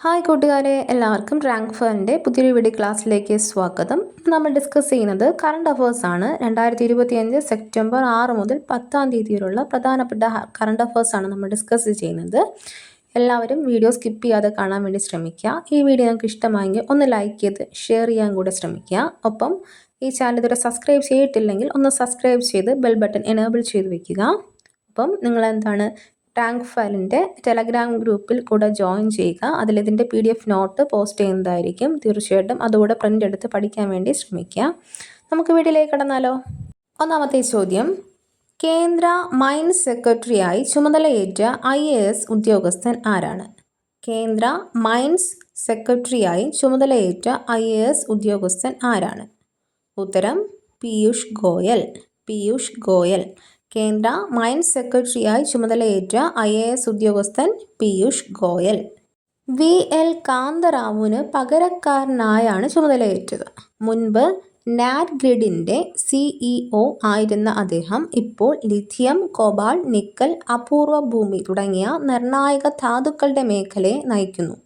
Hi കൂട്ടുകാരെ, എല്ലാവർക്കും rank ഫയറിൻ്റെ പുതിയൊരു വീഡിയോ ക്ലാസ്സിലേക്ക് സ്വാഗതം. നമ്മൾ ഡിസ്കസ് ചെയ്യുന്നത് കറണ്ട് അഫേഴ്സ് ആണ്. 2025 സെപ്റ്റംബർ 6 മുതൽ 10 തീയതിയിലുള്ള പ്രധാനപ്പെട്ട കറണ്ട് അഫേഴ്സ് ആണ് നമ്മൾ ഡിസ്കസ് ചെയ്യുന്നത്. എല്ലാവരും വീഡിയോ സ്കിപ്പ് ചെയ്യാതെ കാണാൻ വേണ്ടി ശ്രമിക്കുക. ഈ വീഡിയോ നിങ്ങൾക്ക് ഇഷ്ടമായെങ്കിൽ ഒന്ന് ലൈക്ക് ചെയ്ത് ഷെയർ ചെയ്യാൻ കൂടെ ശ്രമിക്കുക. ഒപ്പം ഈ ചാനൽ ഇതുവരെ സബ്സ്ക്രൈബ് ചെയ്തിട്ടില്ലെങ്കിൽ ഒന്ന് സബ്സ്ക്രൈബ് ചെയ്ത് ബെൽ ബട്ടൺ എനേബിൾ ചെയ്ത് വെക്കുക. അപ്പം നിങ്ങൾ റാങ്ക് ഫയലിൻ്റെ ടെലഗ്രാം ഗ്രൂപ്പിൽ കൂടെ ജോയിൻ ചെയ്യുക. അതിലിതിൻ്റെ PDF നോട്ട് പോസ്റ്റ് ചെയ്യുന്നതായിരിക്കും. തീർച്ചയായിട്ടും അതുകൂടെ പ്രിൻ്റ് എടുത്ത് പഠിക്കാൻ വേണ്ടി ശ്രമിക്കുക. നമുക്ക് വീഡിയോയിലേക്ക് കടന്നാലോ. ഒന്നാമത്തെ ചോദ്യം, കേന്ദ്ര മൈൻസ് സെക്രട്ടറിയായി ചുമതലയേറ്റ IAS ഉദ്യോഗസ്ഥൻ ആരാണ്? കേന്ദ്ര മൈൻസ് സെക്രട്ടറിയായി ചുമതലയേറ്റ IAS ഉദ്യോഗസ്ഥൻ ആരാണ്? ഉത്തരം പീയൂഷ് ഗോയൽ. പീയൂഷ് ഗോയൽ. കേന്ദ്ര മൈൻസ് സെക്രട്ടറിയായി ചുമതലയേറ്റ IAS ഉദ്യോഗസ്ഥൻ പീയൂഷ് ഗോയൽ. VL കാന്തറാവുവിന് പകരക്കാരനായാണ് ചുമതലയേറ്റത്. മുൻപ് നാറ്റ്ഗ്രിഡിൻ്റെ CEO ആയിരുന്ന അദ്ദേഹം ഇപ്പോൾ ലിഥിയം, കോബാൾട്ട്, നിക്കൽ, അപൂർവ ഭൂമി തുടങ്ങിയ നിർണായക ധാതുക്കളുടെ മേഖലയെ നയിക്കുന്നു.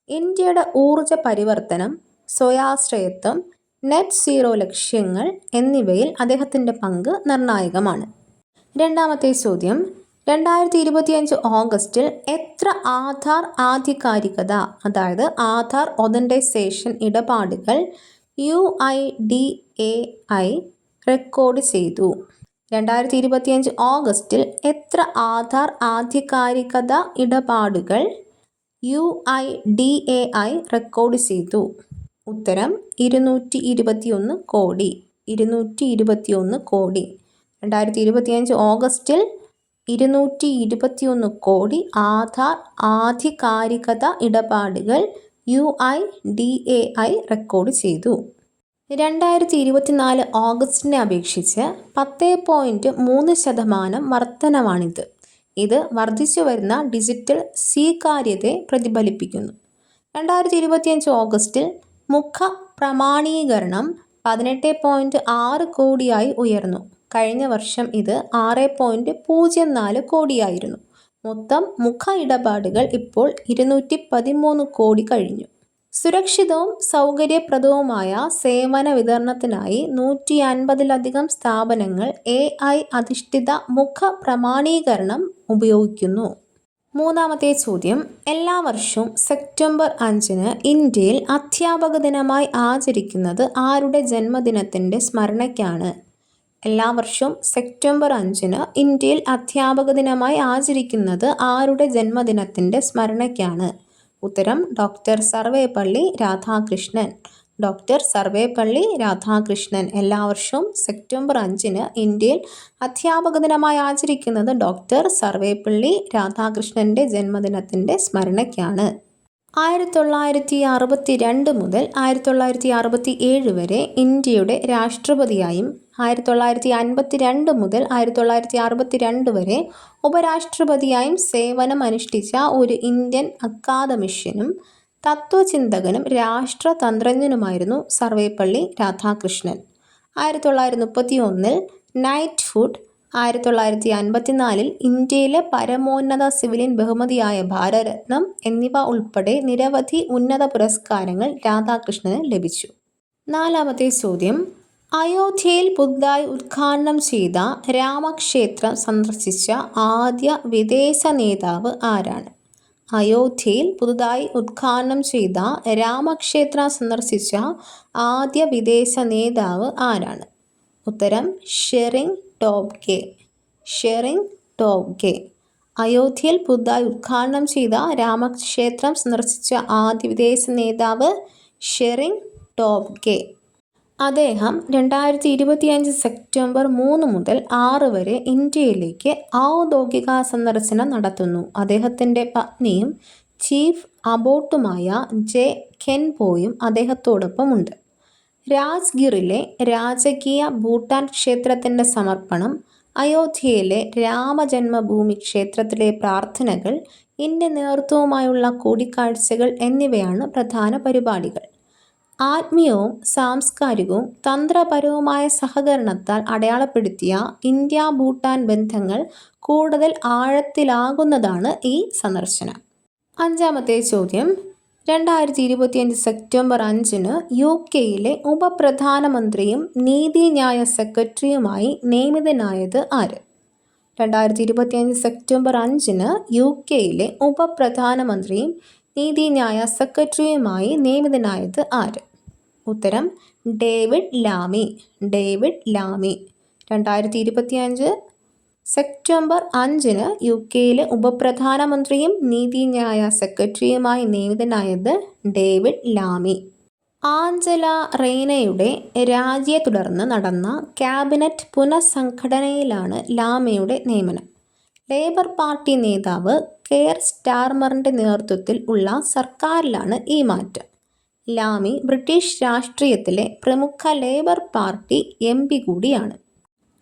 ഇന്ത്യയുടെ ഊർജ പരിവർത്തനം, സ്വയാശ്രയത്വം, നെറ്റ് സീറോ ലക്ഷ്യങ്ങൾ എന്നിവയിൽ അദ്ദേഹത്തിൻ്റെ പങ്ക് നിർണായകമാണ്. രണ്ടാമത്തെ ചോദ്യം, 2025 ഓഗസ്റ്റിൽ എത്ര ആധാർ ആധികാരികത, അതായത് ആധാർ ഒതൻറ്റൈസേഷൻ ഇടപാടുകൾ UIDAI റെക്കോർഡ് ചെയ്തു? 2025 ഓഗസ്റ്റിൽ എത്ര ആധാർ ആധികാരികത ഇടപാടുകൾ UIDAI റെക്കോർഡ് ചെയ്തു? ഉത്തരം 221 കോടി. 221 കോടി. 2025 ഓഗസ്റ്റിൽ 221 കോടി ആധാർ ആധികാരികത ഇടപാടുകൾ UIDAI റെക്കോർഡ് ചെയ്തു. 2024 ഓഗസ്റ്റിനെ അപേക്ഷിച്ച് 10.3% വർധനവാണിത്. ഇത് വർദ്ധിച്ചു വരുന്ന ഡിജിറ്റൽ സ്വീകാര്യതയെ പ്രതിഫലിപ്പിക്കുന്നു. 2025 ഓഗസ്റ്റിൽ മുഖ പ്രമാണീകരണം 18.6 കോടിയായി ഉയർന്നു. കഴിഞ്ഞ വർഷം ഇത് 6.04 കോടിയായിരുന്നു. മൊത്തം മുഖ ഇടപാടുകൾ ഇപ്പോൾ 213 കോടി കഴിഞ്ഞു. സുരക്ഷിതവും സൗകര്യപ്രദവുമായ സേവന വിതരണത്തിനായി 150ലധികം സ്ഥാപനങ്ങൾ AI അധിഷ്ഠിത മുഖ പ്രമാണീകരണം ഉപയോഗിക്കുന്നു. മൂന്നാമത്തെ ചോദ്യം, എല്ലാ വർഷവും സെപ്റ്റംബർ 5 ഇന്ത്യയിൽ അധ്യാപക ദിനമായി ആചരിക്കുന്നത് ആരുടെ ജന്മദിനത്തിൻ്റെ സ്മരണയ്ക്കാണ്? എല്ലാ വർഷവും സെപ്റ്റംബർ 5 ഇന്ത്യയിൽ അധ്യാപക ദിനമായി ആചരിക്കുന്നത് ആരുടെ ജന്മദിനത്തിൻ്റെ സ്മരണയ്ക്കാണ്? ഉത്തരം ഡോക്ടർ സർവേപ്പള്ളി രാധാകൃഷ്ണൻ. ഡോക്ടർ സർവേപ്പള്ളി രാധാകൃഷ്ണൻ. എല്ലാ വർഷവും സെപ്റ്റംബർ 5 ഇന്ത്യയിൽ അധ്യാപക ദിനമായി ആചരിക്കുന്നത് ഡോക്ടർ സർവേപ്പള്ളി രാധാകൃഷ്ണൻ്റെ ജന്മദിനത്തിൻ്റെ സ്മരണയ്ക്കാണ്. 1962 മുതൽ 1967 വരെ ഇന്ത്യയുടെ രാഷ്ട്രപതിയായും 1952 മുതൽ 1962 വരെ ഉപരാഷ്ട്രപതിയായും സേവനം അനുഷ്ഠിച്ച ഒരു ഇന്ത്യൻ അക്കാദമിഷ്യനും തത്വചിന്തകനും രാഷ്ട്രതന്ത്രജ്ഞനുമായിരുന്നു സർവേപ്പള്ളി രാധാകൃഷ്ണൻ. 1931 നൈറ്റ്ഹുഡ്, 1954 ഇന്ത്യയിലെ പരമോന്നത സിവിലിയൻ ബഹുമതിയായ ഭാരതരത്നം എന്നിവ ഉൾപ്പെടെ നിരവധി ഉന്നത പുരസ്കാരങ്ങൾ രാധാകൃഷ്ണന് ലഭിച്ചു. നാലാമത്തെ ചോദ്യം, അയോധ്യയിൽ പുതുതായി ഉദ്ഘാടനം ചെയ്ത രാമക്ഷേത്രം സന്ദർശിച്ച ആദ്യ വിദേശ നേതാവ് ആരാണ്? അയോധ്യയിൽ പുതുതായി ഉദ്ഘാടനം ചെയ്ത രാമക്ഷേത്രം സന്ദർശിച്ച ആദ്യ വിദേശ നേതാവ് ആരാണ്? ഉത്തരം ഷെറിംഗ് ടോബ്ഗെ. ഷെറിംഗ് ടോബ്ഗെ. അയോധ്യയിൽ പുതുതായി ഉദ്ഘാടനം ചെയ്ത രാമക്ഷേത്രം സന്ദർശിച്ച ആദ്യ വിദേശ നേതാവ് ഷെറിംഗ് ടോബ്ഗെ. അദ്ദേഹം 2025 സെപ്റ്റംബർ 3 മുതൽ 6 വരെ ഇന്ത്യയിലേക്ക് ഔദ്യോഗിക സന്ദർശനം നടത്തുന്നു. അദ്ദേഹത്തിൻ്റെ പത്നിയും ചീഫ് അബോട്ടുമായ ജെ ഖെൻപോയും അദ്ദേഹത്തോടൊപ്പമുണ്ട്. രാജ്ഗിറിലെ രാജകീയ ഭൂട്ടാൻ ക്ഷേത്രത്തിൻ്റെ സമർപ്പണം, അയോധ്യയിലെ രാമജന്മഭൂമി ക്ഷേത്രത്തിലെ പ്രാർത്ഥനകൾ, ഇന്ത്യൻ നേതൃത്വവുമായുള്ള കൂടിക്കാഴ്ചകൾ എന്നിവയാണ് പ്രധാന പരിപാടികൾ. ആത്മീയവും സാംസ്കാരികവും തന്ത്രപരവുമായ സഹകരണത്താൽ അടയാളപ്പെടുത്തിയ ഇന്ത്യ ഭൂട്ടാൻ ബന്ധങ്ങൾ കൂടുതൽ ആഴത്തിലാകുന്നതാണ് ഈ സന്ദർശനം. അഞ്ചാമത്തെ ചോദ്യം, 2025 സെപ്റ്റംബർ 5-ന് UK-യിലെ ഉപപ്രധാനമന്ത്രിയും നീതിന്യായ സെക്രട്ടറിയുമായി നിയമിതനായത് ആര്? 2025 സെപ്റ്റംബർ 5-ന് UK-യിലെ ഉപപ്രധാനമന്ത്രിയും നീതിന്യായ സെക്രട്ടറിയുമായി നിയമിതനായത് ആര്? ഉത്തരം David Lammy. David Lammy. 2025 September 5-ന് UK-യിലെ ഉപപ്രധാനമന്ത്രിയും നീതിന്യായ സെക്രട്ടറിയുമായി നിയമിതനായത് ഡേവിഡ് ലാമി. ആഞ്ചല റെയ്നയുടെ രാജിയെ തുടർന്ന് നടന്ന ക്യാബിനറ്റ് പുനഃസംഘടനയിലാണ് ലാമിയുടെ നിയമനം. ലേബർ പാർട്ടി നേതാവ് കെയർ സ്റ്റാർമറിൻ്റെ നേതൃത്വത്തിൽ ഉള്ള സർക്കാരിലാണ് ഈ മാറ്റം. ലാമി ബ്രിട്ടീഷ് രാഷ്ട്രീയത്തിലെ പ്രമുഖ ലേബർ പാർട്ടി MP കൂടിയാണ്.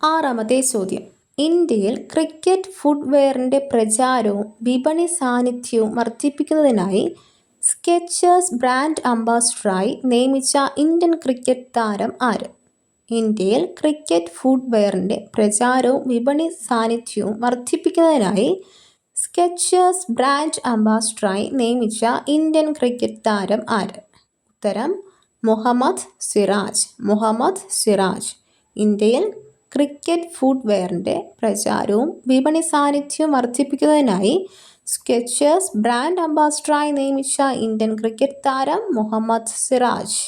6-ാമത്തെ ചോദ്യം. ഇന്ത്യയിൽ ക്രിക്കറ്റ് ഫുട്വെയറിൻ്റെ പ്രചാരവും വിപണി സാന്നിധ്യവും വർദ്ധിപ്പിക്കുന്നതിനായി സ്കെച്ചേഴ്സ് ബ്രാൻഡ് അംബാസഡറായി നിയമിച്ച ഇന്ത്യൻ ക്രിക്കറ്റ് താരം ആര്? ഇന്ത്യയിൽ ക്രിക്കറ്റ് ഫുട്വെയറിൻ്റെ പ്രചാരവും വിപണി സാന്നിധ്യവും വർദ്ധിപ്പിക്കുന്നതിനായി സ്കെച്ചേഴ്സ് ബ്രാൻഡ് അംബാസഡറായി നിയമിച്ച ഇന്ത്യൻ ക്രിക്കറ്റ് താരം ആര്? ഉത്തരം മുഹമ്മദ് സിറാജ്. മുഹമ്മദ് സിറാജ്. ഇന്ത്യയിൽ ക്രിക്കറ്റ് ഫുട്വെയറിൻ്റെ പ്രചാരവും വിപണി സാന്നിധ്യവും വർദ്ധിപ്പിക്കുന്നതിനായി സ്കെച്ചേഴ്സ് ബ്രാൻഡ് അംബാസഡറായി നിയമിച്ച ഇന്ത്യൻ ക്രിക്കറ്റ് താരം Mohammed Siraj.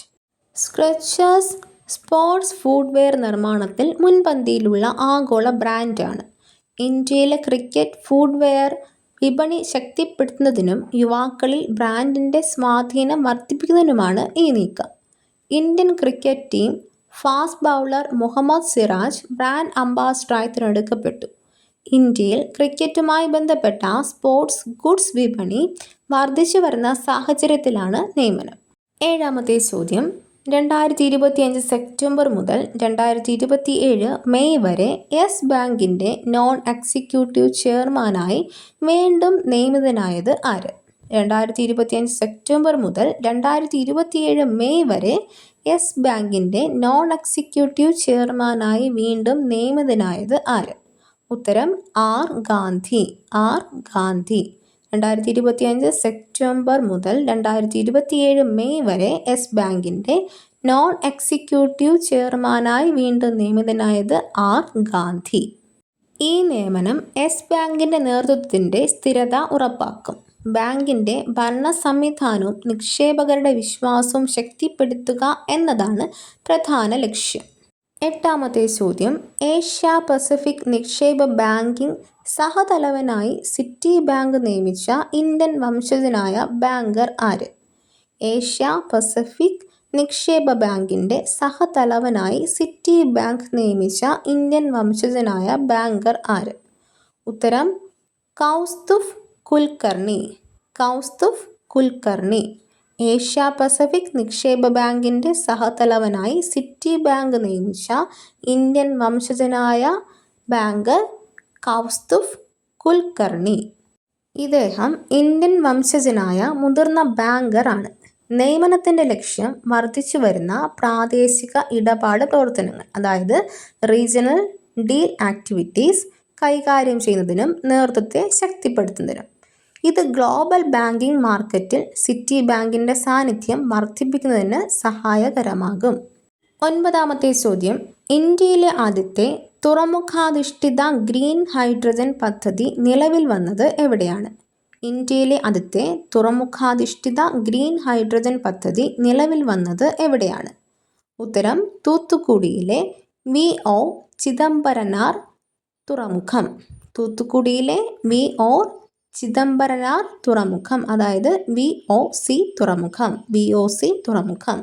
Skechers sports footwear നിർമ്മാണത്തിൽ മുൻപന്തിയിലുള്ള ആഗോള ബ്രാൻഡാണ്. ഇന്ത്യയിലെ ക്രിക്കറ്റ് ഫുട്വെയർ വിപണി ശക്തിപ്പെടുത്തുന്നതിനും യുവാക്കളിൽ ബ്രാൻഡിൻ്റെ സ്വാധീനം വർദ്ധിപ്പിക്കുന്നതിനുമാണ് ഈ നീക്കം. Indian cricket team fast bowler Mohammed Siraj brand അംബാസഡറായി തിരഞ്ഞെടുക്കപ്പെട്ടു. ഇന്ത്യയിൽ ക്രിക്കറ്റുമായി ബന്ധപ്പെട്ട സ്പോർട്സ് ഗുഡ്സ് വിപണി വർദ്ധിച്ചു വരുന്ന സാഹചര്യത്തിലാണ് നിയമനം. 7-ാമത്തെ ചോദ്യം. 2025 സെപ്റ്റംബർ മുതൽ 2027 മെയ് വരെ യെസ് ബാങ്കിൻ്റെ നോൺ എക്സിക്യൂട്ടീവ് ചെയർമാനായി വീണ്ടും നിയമിതനായത് ആര്? 2025 സെപ്റ്റംബർ മുതൽ 2027 മെയ് വരെ യെസ് ബാങ്കിൻ്റെ നോൺ എക്സിക്യൂട്ടീവ് ചെയർമാനായി വീണ്ടും നിയമിതനായത് ആര്? ഉത്തരം R Gandhi. R Gandhi. 2025 September മുതൽ 2027 മെയ് വരെ യെസ് ബാങ്കിൻ്റെ നോൺ എക്സിക്യൂട്ടീവ് ചെയർമാനായി വീണ്ടും നിയമിതനായത് ആർ ഗാന്ധി. ഈ നിയമനം യെസ് ബാങ്കിൻ്റെ നേതൃത്വത്തിൻ്റെ സ്ഥിരത ഉറപ്പാക്കും. ബാങ്കിൻ്റെ ഭരണ സംവിധാനവും നിക്ഷേപകരുടെ വിശ്വാസവും ശക്തിപ്പെടുത്തുക എന്നതാണ് പ്രധാന ലക്ഷ്യം. 8-ാമത്തെ ചോദ്യം. ഏഷ്യ പസഫിക് നിക്ഷേപ ബാങ്കിംഗ് സഹതലവനായി സിറ്റി ബാങ്ക് നിയമിച്ച ഇന്ത്യൻ വംശജനായ ബാങ്കർ ആര്? ഏഷ്യ പസഫിക് നിക്ഷേപ ബാങ്കിൻ്റെ സഹതലവനായി സിറ്റി ബാങ്ക് നിയമിച്ച ഇന്ത്യൻ വംശജനായ ബാങ്കർ ആര്? ഉത്തരം കൗസ്തുഫ് കുൽക്കർണി. കൗസ്തുഫ് കുൽക്കർണി. ഏഷ്യ പസഫിക് നിക്ഷേപ ബാങ്കിൻ്റെ സഹതലവനായി സിറ്റി ബാങ്ക് നിയമിച്ച ഇന്ത്യൻ വംശജനായ ബാങ്കർ കൗസ്തുഫ് കുൽക്കർണി. ഇദ്ദേഹം ഇന്ത്യൻ വംശജനായ മുതിർന്ന ബാങ്കർ ആണ്. നിയമനത്തിൻ്റെ ലക്ഷ്യം വർദ്ധിച്ചു വരുന്ന പ്രാദേശിക ഇടപാട് പ്രവർത്തനങ്ങൾ, അതായത് റീജിയണൽ ഡീൽ ആക്ടിവിറ്റീസ് കൈകാര്യം ചെയ്യുന്നതിനും നേതൃത്വത്തെ ശക്തിപ്പെടുത്തുന്നതിനും. ഇത് ഗ്ലോബൽ ബാങ്കിംഗ് മാർക്കറ്റിൽ സിറ്റി ബാങ്കിൻ്റെ സാന്നിധ്യം വർദ്ധിപ്പിക്കുന്നതിന് സഹായകരമാകും. 9-ാമത്തെ ചോദ്യം. ഇന്ത്യയിലെ ആദ്യത്തെ തുറമുഖാധിഷ്ഠിത ഗ്രീൻ ഹൈഡ്രജൻ പദ്ധതി നിലവിൽ വന്നത് എവിടെയാണ്? ഇന്ത്യയിലെ ആദ്യത്തെ തുറമുഖാധിഷ്ഠിത ഗ്രീൻ ഹൈഡ്രജൻ പദ്ധതി നിലവിൽ വന്നത് എവിടെയാണ്? ഉത്തരം തൂത്തുക്കുടിയിലെ VO ചിദംബരനാർ തുറമുഖം. തൂത്തുക്കുടിയിലെ VO ചിദംബരനാർ തുറമുഖം, അതായത് VOC തുറമുഖം. VOC തുറമുഖം.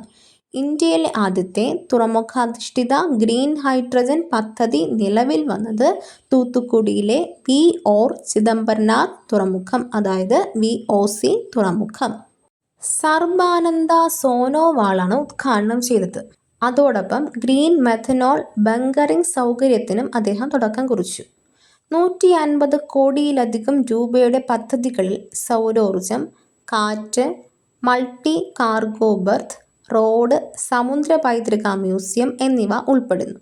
ഇന്ത്യയിലെ ആദ്യത്തെ തുറമുഖാധിഷ്ഠിത ഗ്രീൻ ഹൈഡ്രജൻ പദ്ധതി നിലവിൽ വന്നത് തൂത്തുക്കുടിയിലെ VO ചിദംബരനാർ തുറമുഖം, അതായത് VOC തുറമുഖം. സർബാനന്ദ സോനോവാളാണ് ഉദ്ഘാടനം ചെയ്തത്. അതോടൊപ്പം ഗ്രീൻ മെഥനോൾ ബങ്കറിംഗ് സൗകര്യത്തിനും അദ്ദേഹം തുടക്കം കുറിച്ചു. 150 കോടിയിലധികം രൂപയുടെ പദ്ധതികളിൽ സൗരോർജം, കാറ്റ്, മൾട്ടി കാർഗോ ബെർത്ത്, റോഡ്, സമുദ്ര പൈതൃക മ്യൂസിയം എന്നിവ ഉൾപ്പെടുന്നു.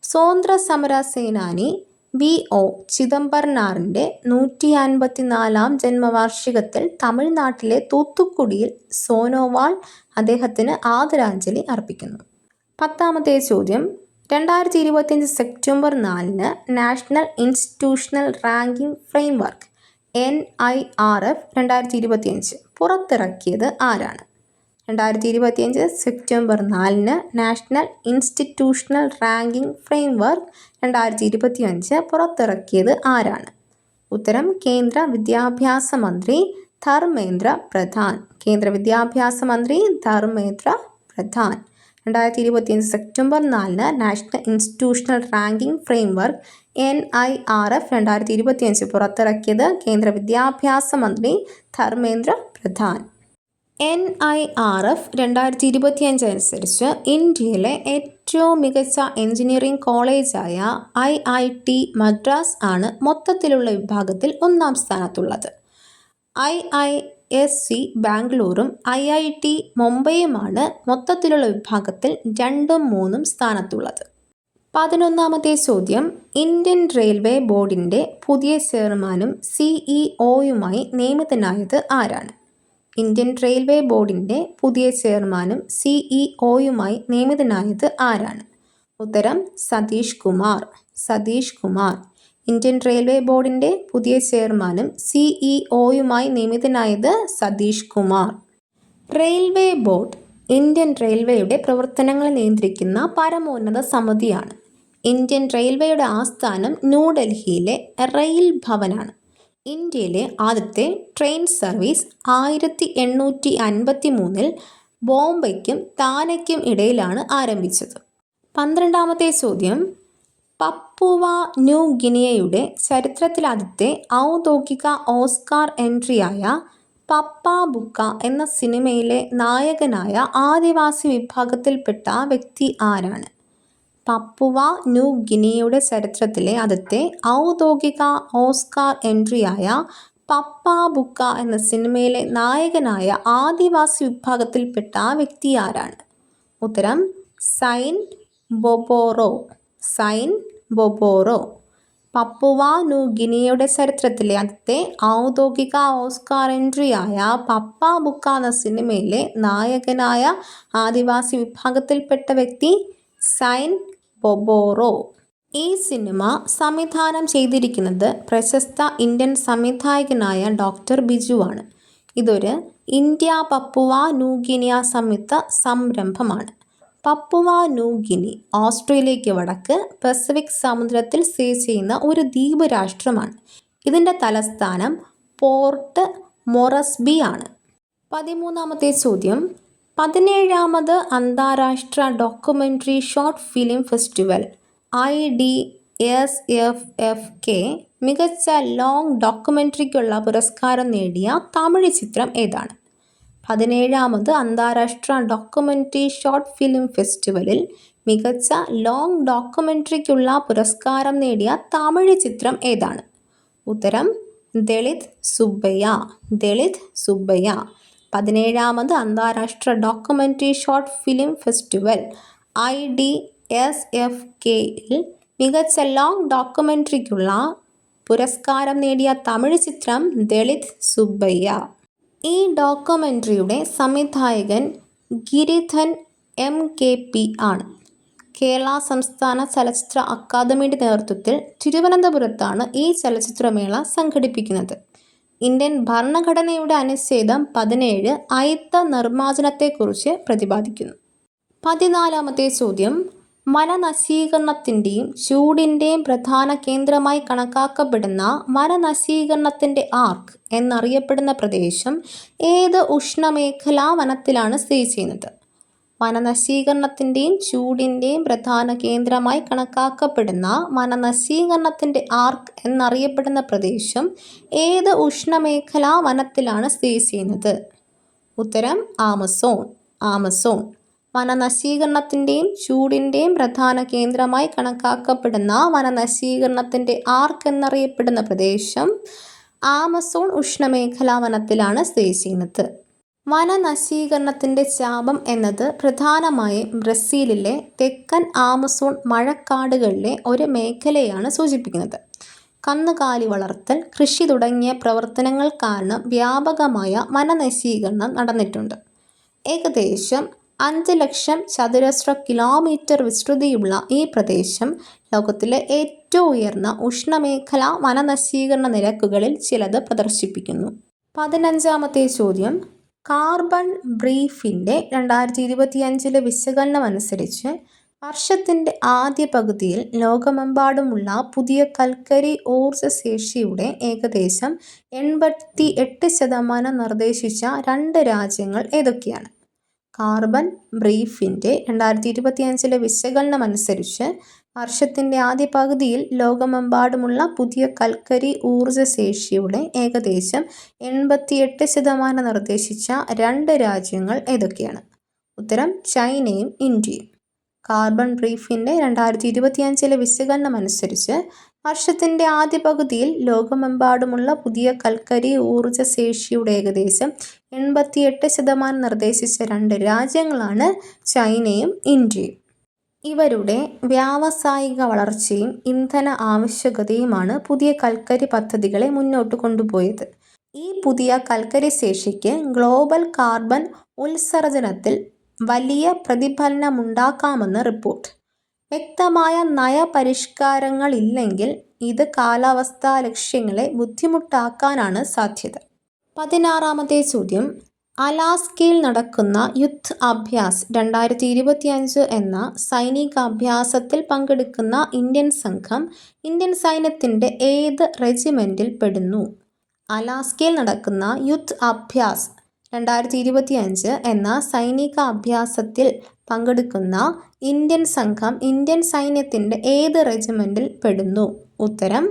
സ്വാതന്ത്ര്യ സമര സേനാനി V.O. ചിദംബരനാറിൻ്റെ 154-ാം ജന്മവാർഷികത്തിൽ തമിഴ്നാട്ടിലെ തൂത്തുക്കുടിയിൽ സോനോവാൾ അദ്ദേഹത്തിന് ആദരാഞ്ജലി അർപ്പിക്കുന്നു. 10ാമത്തെ ചോദ്യം, 2025 സെപ്റ്റംബർ 4-ന് national institutional ranking framework NIRF 2025 പുറത്തിറക്കിയത് ആരാണ്? 2025 സെപ്റ്റംബർ 4-ന് നാഷണൽ ഇൻസ്റ്റിറ്റ്യൂഷണൽ റാങ്കിംഗ് ഫ്രെയിംവർക്ക് 2025 പുറത്തിറക്കിയത് ആരാണ്? ഉത്തരം കേന്ദ്ര വിദ്യാഭ്യാസ മന്ത്രി ധർമ്മേന്ദ്ര പ്രധാൻ. കേന്ദ്ര വിദ്യാഭ്യാസ മന്ത്രി ധർമ്മേന്ദ്ര പ്രധാൻ 2025 സെപ്റ്റംബർ 4-ന് national institutional ranking framework NIRF 2025 പുറത്തിറക്കിയത് കേന്ദ്ര വിദ്യാഭ്യാസ മന്ത്രി ധർമ്മേന്ദ്ര പ്രധാൻ. NIRF 2025 അനുസരിച്ച് ഇന്ത്യയിലെ ഏറ്റവും മികച്ച എഞ്ചിനീയറിംഗ് കോളേജായ IIT മദ്രാസ് ആണ് മൊത്തത്തിലുള്ള വിഭാഗത്തിൽ 1-ാം സ്ഥാനത്തുള്ളത്. IISc ബാംഗ്ലൂരും IIT മുംബൈയുമാണ് മൊത്തത്തിലുള്ള വിഭാഗത്തിൽ 2ഉം 3ഉം സ്ഥാനത്തുള്ളത്. 11ാമത്തെ ചോദ്യം, ഇന്ത്യൻ റെയിൽവേ ബോർഡിൻ്റെ പുതിയ ചെയർമാനും CEOയുമായി നിയമിതനായത് ആരാണ്? ഇന്ത്യൻ റെയിൽവേ ബോർഡിൻ്റെ പുതിയ ചെയർമാനും CEOയുമായി നിയമിതനായത് ആരാണ്? ഉത്തരം സതീഷ് കുമാർ. സതീഷ് കുമാർ ഇന്ത്യൻ റെയിൽവേ ബോർഡിൻ്റെ പുതിയ ചെയർമാനും CEOയുമായി നിയമിതനായത് Satish Kumar. Railway board Indian റെയിൽവേയുടെ പ്രവർത്തനങ്ങൾ നിയന്ത്രിക്കുന്ന പരമോന്നത സമിതിയാണ്. ഇന്ത്യൻ റെയിൽവേയുടെ ആസ്ഥാനം ന്യൂഡൽഹിയിലെ റെയിൽ ഭവനാണ്. ഇന്ത്യയിലെ ആദ്യത്തെ ട്രെയിൻ സർവീസ് 1853-ൽ ബോംബെയ്ക്കും താനെക്കും ഇടയിലാണ് ആരംഭിച്ചത്. 12ാമത്തെ ചോദ്യം, പപ്പുവ ന്യൂ ഗിനിയയുടെ ചരിത്രത്തിലാദ്യത്തെ ഔദ്യോഗിക ഓസ്കാർ എൻട്രിയായ പപ്പ ബുക്ക എന്ന സിനിമയിലെ നായകനായ ആദിവാസി വിഭാഗത്തിൽപ്പെട്ട വ്യക്തി ആരാണ്? പപ്പുവ ന്യൂ ഗിനിയയുടെ ചരിത്രത്തിലെ ആദ്യത്തെ ഔദ്യോഗിക ഓസ്കാർ എൻട്രിയായ പപ്പ ബുക്ക എന്ന സിനിമയിലെ നായകനായ ആദിവാസി വിഭാഗത്തിൽപ്പെട്ട വ്യക്തി ആരാണ്? ഉത്തരം സൈൻ ബൊബോറോ. സൈൻ ബൊബോറോ. പപ്പുവ ന്യൂ ഗിനിയയുടെ ചരിത്രത്തിലെ ആദ്യത്തെ ഔദ്യോഗിക ഓസ്കാർ എൻട്രിയായ പപ്പ ബുക്ക എന്ന സിനിമയിലെ നായകനായ ആദിവാസി വിഭാഗത്തിൽപ്പെട്ട വ്യക്തി സൈൻ ബൊബോറോ. ഈ സിനിമ സംവിധാനം ചെയ്തിരിക്കുന്നത് പ്രശസ്ത ഇന്ത്യൻ സംവിധായകനായ ഡോക്ടർ ബിജുവാണ്. ഇതൊരു ഇന്ത്യ പപ്പുവ ന്യൂ ഗിനിയ സംയുക്ത സംരംഭമാണ്. പപ്പുവ ന്യൂ ഗിനി ഓസ്ട്രേലിയയ്ക്ക് വടക്ക് പസഫിക് സമുദ്രത്തിൽ സ്ഥിതി ചെയ്യുന്ന ഒരു ദ്വീപ് രാഷ്ട്രമാണ്. ഇതിൻ്റെ തലസ്ഥാനം പോർട്ട് മൊറസ്ബി ആണ്. 13ാമത്തെ ചോദ്യം, 17ാമത് അന്താരാഷ്ട്ര documentary short film festival IDSFFK മികച്ച ലോങ് ഡോക്യുമെൻ്ററിക്കുള്ള പുരസ്കാരം നേടിയ തമിഴ് ചിത്രം ഏതാണ്? 17ാമത് അന്താരാഷ്ട്ര ഡോക്യുമെൻ്ററി ഷോർട്ട് ഫിലിം ഫെസ്റ്റിവലിൽ മികച്ച ലോങ് ഡോക്യുമെൻ്ററിക്കുള്ള പുരസ്കാരം നേടിയ തമിഴ് ചിത്രം ഏതാണ്? ഉത്തരം ദളിത് സുബ്ബയ്യ. ദളിത് സുബ്ബയ്യ. 17ാമത് അന്താരാഷ്ട്ര ഡോക്യുമെൻ്ററി ഷോർട്ട് ഫിലിം ഫെസ്റ്റിവൽ IDSFKയിൽ മികച്ച ലോങ് ഡോക്യുമെൻ്ററിക്കുള്ള പുരസ്കാരം നേടിയ തമിഴ് ചിത്രം ദളിത് സുബ്ബയ്യ. ഈ ഡോക്യുമെൻ്ററിയുടെ സംവിധായകൻ ഗിരിധൻ MKP ആണ്. കേരള സംസ്ഥാന ചലച്ചിത്ര അക്കാദമിയുടെ നേതൃത്വത്തിൽ തിരുവനന്തപുരത്താണ് ഈ ചലച്ചിത്രമേള സംഘടിപ്പിക്കുന്നത്. ഇന്ത്യൻ ഭരണഘടനയുടെ അനുച്ഛേദം 17 അയിത്ത നിർമ്മാർജ്ജനത്തെക്കുറിച്ച് പ്രതിപാദിക്കുന്നു. 14ാമത്തെ ചോദ്യം, വനനശീകരണത്തിൻ്റെയും ചൂടിൻ്റെയും പ്രധാന കേന്ദ്രമായി കണക്കാക്കപ്പെടുന്ന വനനശീകരണത്തിൻ്റെ ആർക്ക് എന്നറിയപ്പെടുന്ന പ്രദേശം ഏത് ഉഷ്ണമേഖലാ വനത്തിലാണ് സ്ഥിതി ചെയ്യുന്നത്? വനനശീകരണത്തിൻ്റെയും ചൂടിൻ്റെയും പ്രധാന കേന്ദ്രമായി കണക്കാക്കപ്പെടുന്ന വനനശീകരണത്തിൻ്റെ ആർക്ക് എന്നറിയപ്പെടുന്ന പ്രദേശം ഏത് ഉഷ്ണമേഖലാ വനത്തിലാണ് സ്ഥിതി ചെയ്യുന്നത്? ഉത്തരം ആമസോൺ. ആമസോൺ. വനനശീകരണത്തിൻ്റെയും ചൂടിൻ്റെയും പ്രധാന കേന്ദ്രമായി കണക്കാക്കപ്പെടുന്ന വനനശീകരണത്തിൻ്റെ ആർക്ക് എന്നറിയപ്പെടുന്ന പ്രദേശം ആമസോൺ ഉഷ്ണമേഖലാ വനത്തിലാണ് സ്ഥിതി ചെയ്യുന്നത്. വനനശീകരണത്തിൻ്റെ ശാപം എന്നത് പ്രധാനമായും ബ്രസീലിലെ തെക്കൻ ആമസോൺ മഴക്കാടുകളിലെ ഒരു മേഖലയാണ് സൂചിപ്പിക്കുന്നത്. കന്നുകാലി വളർത്തൽ, കൃഷി തുടങ്ങിയ പ്രവർത്തനങ്ങൾ കാരണം വ്യാപകമായ വനനശീകരണം നടന്നിട്ടുണ്ട്. ഏകദേശം 5 ലക്ഷം ചതുരശ്ര കിലോമീറ്റർ വിസ്തൃതിയുള്ള ഈ പ്രദേശം ലോകത്തിലെ ഏറ്റവും ഉയർന്ന ഉഷ്ണമേഖലാ വനനശീകരണ നിരക്കുകളിൽ ചിലത് പ്രദർശിപ്പിക്കുന്നു. 15ാമത്തെ ചോദ്യം, കാർബൺ ബ്രീഫിൻ്റെ 2025 വിശകലനം അനുസരിച്ച് വർഷത്തിൻ്റെ ആദ്യ പകുതിയിൽ ലോകമെമ്പാടുമുള്ള പുതിയ കൽക്കരി ഊർജ്ജശേഷിയുടെ ഏകദേശം 88% നിർദ്ദേശിച്ച 2 രാജ്യങ്ങൾ ഏതൊക്കെയാണ്? കാർബൺ ബ്രീഫിൻ്റെ 2025 വിശകലനം അനുസരിച്ച് വർഷത്തിൻ്റെ ആദ്യ പകുതിയിൽ ലോകമെമ്പാടുമുള്ള പുതിയ കൽക്കരി ഊർജ്ജശേഷിയുടെ ഏകദേശം 88% നിർദ്ദേശിച്ച 2 രാജ്യങ്ങൾ ഏതൊക്കെയാണ്? ഉത്തരം ചൈനയും ഇന്ത്യയും. കാർബൺ ബ്രീഫിൻ്റെ 2025 വിശകലനം അനുസരിച്ച് വർഷത്തിൻ്റെ ആദ്യ പകുതിയിൽ ലോകമെമ്പാടുമുള്ള പുതിയ കൽക്കരി ഊർജ്ജശേഷിയുടെ ഏകദേശം 88% നിർദ്ദേശിച്ച 2 രാജ്യങ്ങളാണ് ചൈനയും ഇന്ത്യയും. ഇവരുടെ വ്യാവസായിക വളർച്ചയും ഇന്ധന ആവശ്യകതയുമാണ് പുതിയ കൽക്കരി പദ്ധതികളെ മുന്നോട്ട് കൊണ്ടുപോയത്. ഈ പുതിയ കൽക്കരി ശേഷിക്ക് ഗ്ലോബൽ കാർബൺ ഉത്സർജനത്തിൽ വലിയ പ്രതിഫലനമുണ്ടാക്കാമെന്ന് റിപ്പോർട്ട്. വ്യക്തമായ നയപരിഷ്കാരങ്ങളില്ലെങ്കിൽ ഇത് കാലാവസ്ഥാ ലക്ഷ്യങ്ങളെ ബുദ്ധിമുട്ടാക്കാനാണ് സാധ്യത. 16ാമത്തെ ചോദ്യം, അലാസ്കയിൽ നടക്കുന്ന യുദ്ധ് അഭ്യാസ് 2025 എന്ന സൈനികാഭ്യാസത്തിൽ പങ്കെടുക്കുന്ന ഇന്ത്യൻ സംഘം ഇന്ത്യൻ സൈന്യത്തിൻ്റെ ഏത് റെജിമെൻറ്റിൽ പെടുന്നു? അലാസ്കയിൽ നടക്കുന്ന യുദ്ധ് അഭ്യാസ് 2025 എന്ന സൈനികാഭ്യാസത്തിൽ പങ്കെടുക്കുന്ന ഇന്ത്യൻ സംഘം ഇന്ത്യൻ സൈന്യത്തിൻ്റെ ഏത് റെജിമെൻറ്റിൽ പെടുന്നു? ഉത്തരം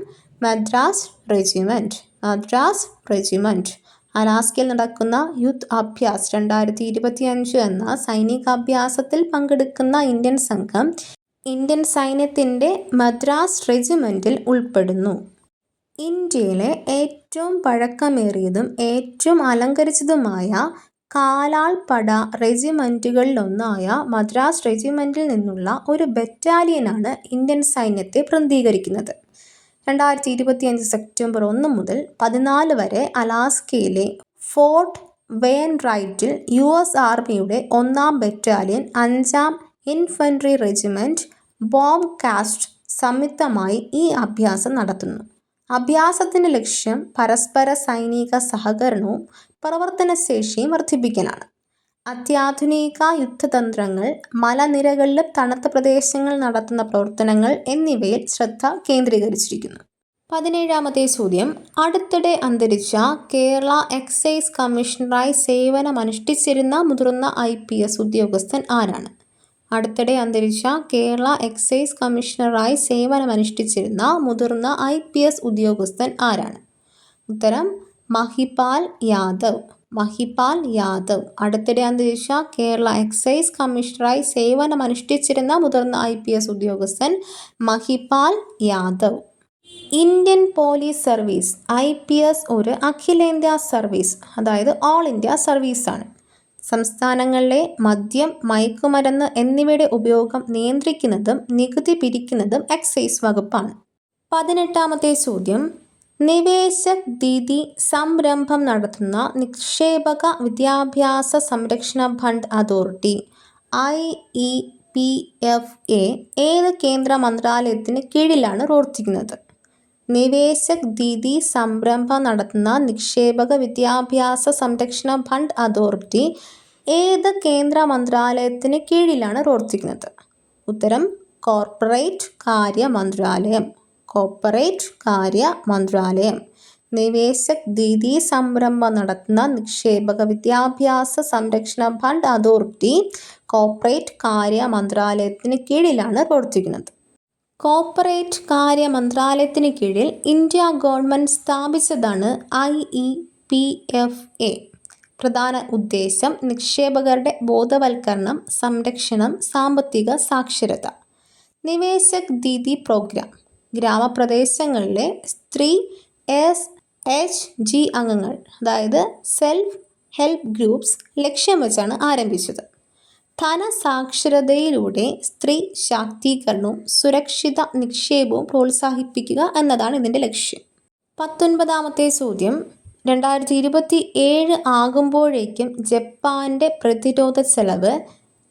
മദ്രാസ് റെജിമെൻറ്റ്. മദ്രാസ് റെജിമെൻറ്റ്. അലാസ്കയിൽ നടക്കുന്ന യുദ്ധ് അഭ്യാസ് 2025 എന്ന സൈനികാഭ്യാസത്തിൽ പങ്കെടുക്കുന്ന ഇന്ത്യൻ സംഘം ഇന്ത്യൻ സൈന്യത്തിൻ്റെ മദ്രാസ് റെജിമെൻറ്റിൽ ഉൾപ്പെടുന്നു. ഇന്ത്യയിലെ ഏറ്റവും പഴക്കമേറിയതും ഏറ്റവും അലങ്കരിച്ചതുമായ കാലാൾപ്പട റെജിമെൻറ്റുകളിലൊന്നായ മദ്രാസ് റെജിമെൻറ്റിൽ നിന്നുള്ള ഒരു ബറ്റാലിയനാണ് ഇന്ത്യൻ സൈന്യത്തെ പ്രതിനിധീകരിക്കുന്നത്. 2025 സെപ്റ്റംബർ 1 മുതൽ 14 വരെ അലാസ്കയിലെ ഫോർട്ട് വെയ്ൻറൈറ്റിൽ US ആർമിയുടെ 1ാം ബറ്റാലിയൻ 5ാം ഇൻഫൻട്രി റെജിമെൻറ്റ് ബോംബ് കാസ്റ്റ് സംയുക്തമായി ഈ അഭ്യാസം നടത്തുന്നു. അഭ്യാസത്തിൻ്റെ ലക്ഷ്യം പരസ്പര സൈനിക സഹകരണവും പ്രവർത്തനശേഷിയും വർദ്ധിപ്പിക്കലാണ്. അത്യാധുനിക യുദ്ധതന്ത്രങ്ങൾ, മലനിരകളിലും തണുത്ത പ്രദേശങ്ങളിൽ നടത്തുന്ന പ്രവർത്തനങ്ങൾ എന്നിവയിൽ ശ്രദ്ധ കേന്ദ്രീകരിച്ചിരിക്കുന്നു. 17ാമത്തെ ചോദ്യം, അടുത്തിടെ അന്തരിച്ച കേരള എക്സൈസ് കമ്മീഷണറായി സേവനമനുഷ്ഠിച്ചിരുന്ന മുതിർന്ന IPS ഉദ്യോഗസ്ഥൻ ആരാണ്? അടുത്തിടെ അന്തരിച്ച കേരള എക്സൈസ് കമ്മീഷണറായി സേവനമനുഷ്ഠിച്ചിരുന്ന മുതിർന്ന IPS ഉദ്യോഗസ്ഥൻ ആരാണ്? ഉത്തരം മഹിപാൽ യാദവ്. മഹിപാൽ യാദവ്. അടുത്തിടെ അന്തരിച്ച കേരള എക്സൈസ് കമ്മീഷണറായി സേവനമനുഷ്ഠിച്ചിരുന്ന മുതിർന്ന IPS ഉദ്യോഗസ്ഥൻ Mahipal Yadav. Indian police service IPS ഒരു അഖിലേന്ത്യാ സർവീസ്, അതായത് ഓൾ ഇന്ത്യ സർവീസാണ്. സംസ്ഥാനങ്ങളിലെ മദ്യം, മയക്കുമരുന്ന് എന്നിവയുടെ ഉപയോഗം നിയന്ത്രിക്കുന്നതും നികുതി പിരിക്കുന്നതും എക്സൈസ് വകുപ്പാണ്. 18ാമത്തെ ചോദ്യം, നിവേശക് ദീദി സംരംഭം നടത്തുന്ന നിക്ഷേപക വിദ്യാഭ്യാസ സംരക്ഷണ ഫണ്ട് അതോറിറ്റി IEPFA ഏത് കേന്ദ്ര മന്ത്രാലയത്തിന് കീഴിലാണ് പ്രവർത്തിക്കുന്നത്? നിവേശക് ദീദി സംരംഭം നടത്തുന്ന നിക്ഷേപക വിദ്യാഭ്യാസ സംരക്ഷണ ഫണ്ട് അതോറിറ്റി ഏത് കേന്ദ്ര മന്ത്രാലയത്തിന് കീഴിലാണ് പ്രവർത്തിക്കുന്നത്? ഉത്തരം കോർപ്പറേറ്റ് കാര്യ മന്ത്രാലയം. കോർപ്പറേറ്റ് കാര്യ മന്ത്രാലയം. നിവേശക് ദീദി സംരംഭം നടത്തുന്ന നിക്ഷേപക വിദ്യാഭ്യാസ സംരക്ഷണ ഫണ്ട് അതോറിറ്റി കോർപ്പറേറ്റ് കാര്യ മന്ത്രാലയത്തിന് കീഴിലാണ് പ്രവർത്തിക്കുന്നത്. കോർപ്പറേറ്റ് കാര്യ മന്ത്രാലയത്തിന് കീഴിൽ ഇന്ത്യ ഗവൺമെൻറ് സ്ഥാപിച്ചതാണ് IEPFA. പ്രധാന ഉദ്ദേശം നിക്ഷേപകരുടെ ബോധവൽക്കരണം, സംരക്ഷണം, സാമ്പത്തിക സാക്ഷരത. നിവേശക് ദീദി പ്രോഗ്രാം ഗ്രാമപ്രദേശങ്ങളിലെ സ്ത്രീ SHG അംഗങ്ങൾ, അതായത് സെൽഫ് ഹെൽപ്പ് ഗ്രൂപ്പ്സ് ലക്ഷ്യം വെച്ചാണ് ആരംഭിച്ചത്. ധനസാക്ഷരതയിലൂടെ സ്ത്രീ ശാക്തീകരണവും സുരക്ഷിത നിക്ഷേപവും പ്രോത്സാഹിപ്പിക്കുക എന്നതാണ് ഇതിൻ്റെ ലക്ഷ്യം. 19ാമത്തെ ചോദ്യം, 2027 ആകുമ്പോഴേക്കും ജപ്പാന്റെ പ്രതിരോധ ചെലവ്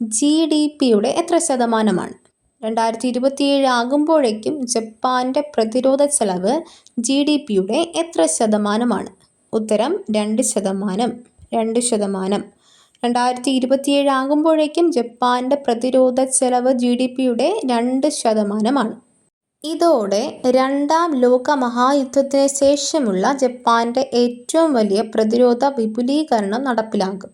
GDPയുടെ എത്ര ശതമാനമാണ്? 2027 ആകുമ്പോഴേക്കും ജപ്പാന്റെ പ്രതിരോധ ചെലവ് GDPയുടെ എത്ര ശതമാനമാണ്? ഉത്തരം 2%. 2%. 2027 ആകുമ്പോഴേക്കും ജപ്പാന്റെ പ്രതിരോധ ചെലവ് GDPയുടെ 2%. ഇതോടെ രണ്ടാം ലോക മഹായുദ്ധത്തിന് ശേഷമുള്ള ജപ്പാന്റെ ഏറ്റവും വലിയ പ്രതിരോധ വിപുലീകരണം നടപ്പിലാകും.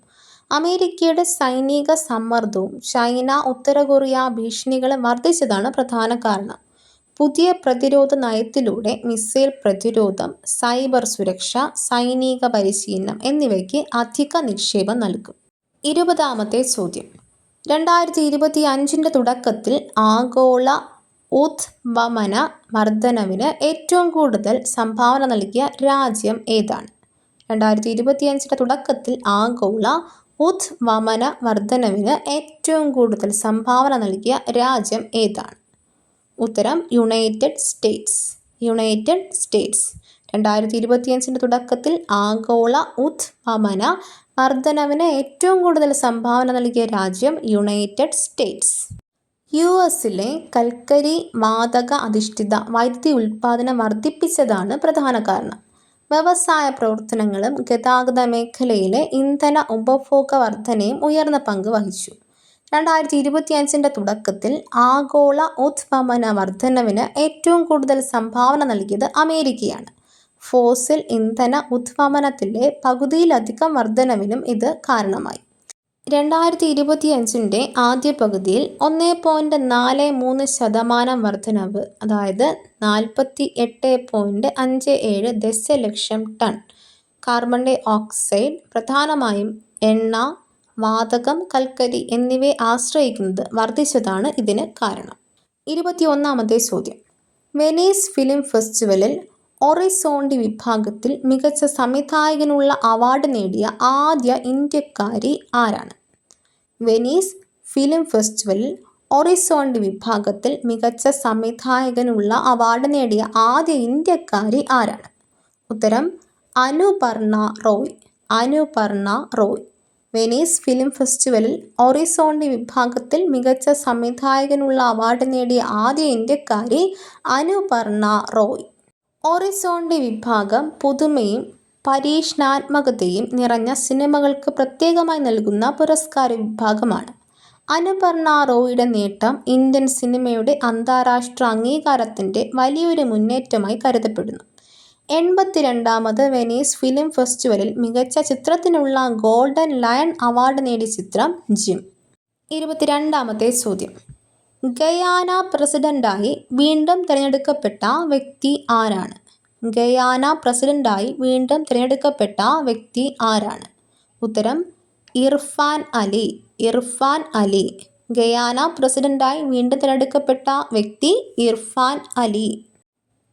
അമേരിക്കയുടെ സൈനിക സമ്മർദ്ദവും ചൈന, ഉത്തര കൊറിയ ഭീഷണികളും വർദ്ധിച്ചതാണ് പ്രധാന കാരണം. പുതിയ പ്രതിരോധ നയത്തിലൂടെ മിസൈൽ പ്രതിരോധം, സൈബർ സുരക്ഷ, സൈനിക പരിശീലനം എന്നിവയ്ക്ക് അധിക നിക്ഷേപം നൽകും. 20ാമത്തെ ചോദ്യം, 2025 തുടക്കത്തിൽ ആഗോള ഉദ്വമന വർധനവിന് ഏറ്റവും കൂടുതൽ സംഭാവന നൽകിയ രാജ്യം ഏതാണ്? 2025 തുടക്കത്തിൽ ആഗോള ഉദ്വമന വർധനവിന് ഏറ്റവും കൂടുതൽ സംഭാവന നൽകിയ രാജ്യം ഏതാണ്? ഉത്തരം യുണൈറ്റഡ് സ്റ്റേറ്റ്സ്. 2025 തുടക്കത്തിൽ ആഗോള ഉദ്വമന വർധനവിന് ഏറ്റവും കൂടുതൽ സംഭാവന നൽകിയ രാജ്യം യുണൈറ്റഡ് സ്റ്റേറ്റ്സ്. US-ലെ കൽക്കരി വാതക അധിഷ്ഠിത വൈദ്യുതി ഉൽപ്പാദനം വർദ്ധിപ്പിച്ചതാണ് പ്രധാന കാരണം. വ്യവസായ പ്രവർത്തനങ്ങളും ഗതാഗത മേഖലയിലെ ഇന്ധന ഉപഭോഗ വർധനയും ഉയർന്ന പങ്ക് വഹിച്ചു. 2025 തുടക്കത്തിൽ ആഗോള ഉദ്വമന വർധനവിന് ഏറ്റവും കൂടുതൽ സംഭാവന നൽകിയത് അമേരിക്കയാണ്. ഫോസിൽ ഇന്ധന ഉദ്വമനത്തിലെ പകുതിയിലധികം വർധനവിനും ഇത് കാരണമായി. 2025 ആദ്യ പകുതിയിൽ 1.43% വർധനവ്, അതായത് 48.57 ദശലക്ഷം ടൺ കാർബൺ ഡൈ ഓക്സൈഡ്, പ്രധാനമായും എണ്ണ, വാതകം, കൽക്കരി എന്നിവയെ ആശ്രയിക്കുന്നത് വർദ്ധിച്ചതാണ് ഇതിന് കാരണം. 21ാമത്തെ ചോദ്യം, വെനീസ് ഫിലിം ഫെസ്റ്റിവലിൽ ഒറിസോണ്ടി വിഭാഗത്തിൽ മികച്ച സംവിധായകനുള്ള അവാർഡ് നേടിയ ആദ്യ ഇന്ത്യക്കാരി ആരാണ്? വെനീസ് ഫിലിം ഫെസ്റ്റിവലിൽ ഒറിസോണ്ടി വിഭാഗത്തിൽ മികച്ച സംവിധായകനുള്ള അവാർഡ് നേടിയ ആദ്യ ഇന്ത്യക്കാരി ആരാണ്? ഉത്തരം അനുപർണ റോയ്. അനുപർണ റോയ്. വെനീസ് ഫിലിം ഫെസ്റ്റിവലിൽ ഒറിസോണ്ടി വിഭാഗത്തിൽ മികച്ച സംവിധായകനുള്ള അവാർഡ് നേടിയ ആദ്യ ഇന്ത്യക്കാരി അനുപർണ റോയ്. ഒറിസോണ്ടി വിഭാഗം പുതുമയും പരീക്ഷണാത്മകതയും നിറഞ്ഞ സിനിമകൾക്ക് പ്രത്യേകമായി നൽകുന്ന പുരസ്കാര വിഭാഗമാണ്. അനുപർണ റോയിയുടെ നേട്ടം ഇന്ത്യൻ സിനിമയുടെ അന്താരാഷ്ട്ര അംഗീകാരത്തിൻ്റെ വലിയൊരു മുന്നേറ്റമായി കരുതപ്പെടുന്നു. 82ാമത് വെനീസ് ഫിലിം ഫെസ്റ്റിവലിൽ മികച്ച ചിത്രത്തിനുള്ള ഗോൾഡൻ ലയൺ അവാർഡ് നേടിയ ചിത്രം ജിം. 22ാമത്തെ ചോദ്യം, ഗയാന പ്രസിഡന്റായി വീണ്ടും തിരഞ്ഞെടുക്കപ്പെട്ട വ്യക്തി ആരാണ്? ഗയാന പ്രസിഡന്റായി വീണ്ടും തിരഞ്ഞെടുക്കപ്പെട്ട വ്യക്തി ആരാണ്? ഉത്തരം ഇർഫാൻ അലി. ഇർഫാൻ അലി. ഗയാന പ്രസിഡന്റായി വീണ്ടും തിരഞ്ഞെടുക്കപ്പെട്ട വ്യക്തി Irfaan Ali.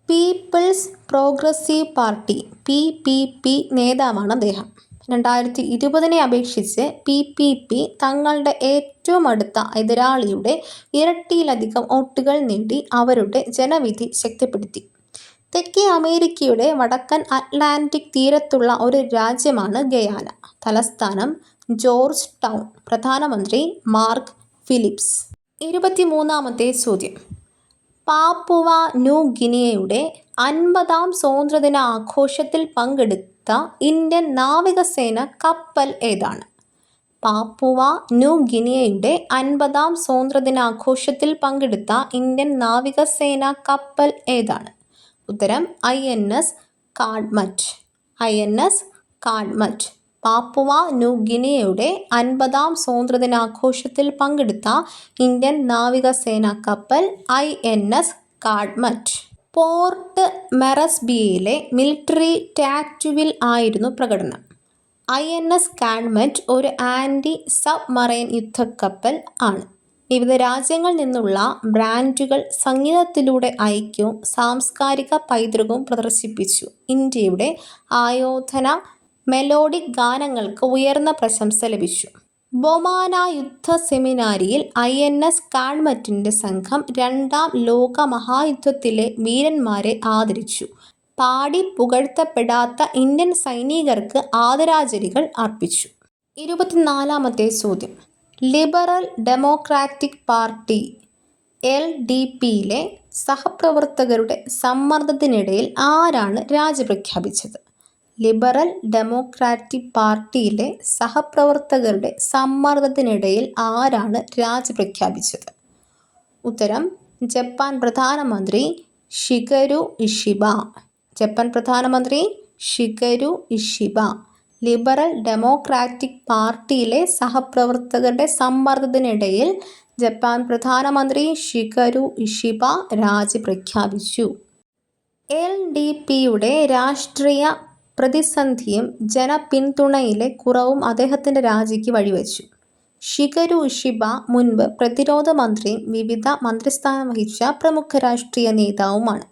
People's Progressive Party PPP നേതാവാണ് അദ്ദേഹം. 2020 അപേക്ഷിച്ച് PPP തങ്ങളുടെ ഏറ്റവും അടുത്ത എതിരാളിയുടെ ഇരട്ടിയിലധികം വോട്ടുകൾ നേടി അവരുടെ ജനവിധി ശക്തിപ്പെടുത്തി. തെക്കേ അമേരിക്കയുടെ വടക്കൻ അറ്റ്ലാന്റിക് തീരത്തുള്ള ഒരു രാജ്യമാണ് ഗയാന. തലസ്ഥാനം ജോർജ് ടൗൺ. പ്രധാനമന്ത്രി മാർക്ക് ഫിലിപ്സ്. 23ാമത്തെ ചോദ്യം, പാപ്പുവ ന്യൂ ഗിനിയയുടെ 50ാം സ്വാതന്ത്ര്യദിന ആഘോഷത്തിൽ പങ്കെടുത്ത ഇന്ത്യൻ നാവികസേന കപ്പൽ ഏതാണ്? പാപ്പുവ ന്യൂ ഗിനിയയുടെ 50ാം സ്വാതന്ത്ര്യദിനാഘോഷത്തിൽ പങ്കെടുത്ത ഇന്ത്യൻ നാവികസേന കപ്പൽ ഏതാണ്? ഉത്തരം INS കാഡ്മറ്റ്. INS കാഡ്മറ്റ്. പാപ്പുവ ന്യൂ ഗിനിയയുടെ 50ാം സ്വാതന്ത്ര്യദിനാഘോഷത്തിൽ പങ്കെടുത്ത ഇന്ത്യൻ നാവികസേന കപ്പൽ INS കാഡ്മറ്റ്. പോർട്ട് മെറസ്ബിയിലെ മിലിറ്ററി ടാറ്റുവിൽ ആയിരുന്നു പ്രകടനം. INS കാഡ്മറ്റ് ഒരു ആൻറ്റി സബ്മറൈൻ യുദ്ധക്കപ്പൽ ആണ്. വിവിധ രാജ്യങ്ങളിൽ നിന്നുള്ള ബ്രാൻഡുകൾ സംഗീതത്തിലൂടെ ഐക്യവും സാംസ്കാരിക പൈതൃകവും പ്രദർശിപ്പിച്ചു. ഇന്ത്യയുടെ ആയോധന മെലോഡിക് ഗാനങ്ങൾക്ക് ഉയർന്ന പ്രശംസ ലഭിച്ചു. ബൊമാന യുദ്ധ സെമിനാരിയിൽ INS കാൺമറ്റിൻ്റെ സംഘം രണ്ടാം ലോക മഹായുദ്ധത്തിലെ വീരന്മാരെ ആദരിച്ചു. പാടി പുകഴ്ത്തപ്പെടാത്ത ഇന്ത്യൻ സൈനികർക്ക് ആദരാഞ്ജലികൾ അർപ്പിച്ചു. 24-ാമത്തെ ചോദ്യം. ലിബറൽ ഡെമോക്രാറ്റിക് പാർട്ടി LDPയിലെ സഹപ്രവർത്തകരുടെ സമ്മർദ്ദത്തിനിടയിൽ ആരാണ് രാജി പ്രഖ്യാപിച്ചത്? ലിബറൽ ഡെമോക്രാറ്റിക് പാർട്ടിയിലെ സഹപ്രവർത്തകരുടെ സമ്മർദ്ദത്തിനിടയിൽ ആരാണ് രാജി പ്രഖ്യാപിച്ചത്? ഉത്തരം ജപ്പാൻ പ്രധാനമന്ത്രി ഷിഗരു ഇഷിബ. ജപ്പാൻ പ്രധാനമന്ത്രി ഷിഗരു ഇഷിബ ലിബറൽ ഡെമോക്രാറ്റിക് പാർട്ടിയിലെ സഹപ്രവർത്തകരുടെ സമ്മർദ്ദത്തിനിടയിൽ ജപ്പാൻ പ്രധാനമന്ത്രി ഷിഗരു ഇഷിബ രാജി പ്രഖ്യാപിച്ചു. LDPയുടെ രാഷ്ട്രീയ പ്രതിസന്ധിയും ജനപിന്തുണയിലെ കുറവും അദ്ദേഹത്തിൻ്റെ രാജിക്ക് വഴിവെച്ചു. ഷിഗരു ഇഷിബ മുൻപ് പ്രതിരോധ മന്ത്രിയും വിവിധ മന്ത്രിസ്ഥാനം വഹിച്ച പ്രമുഖ രാഷ്ട്രീയ നേതാവുമാണ്.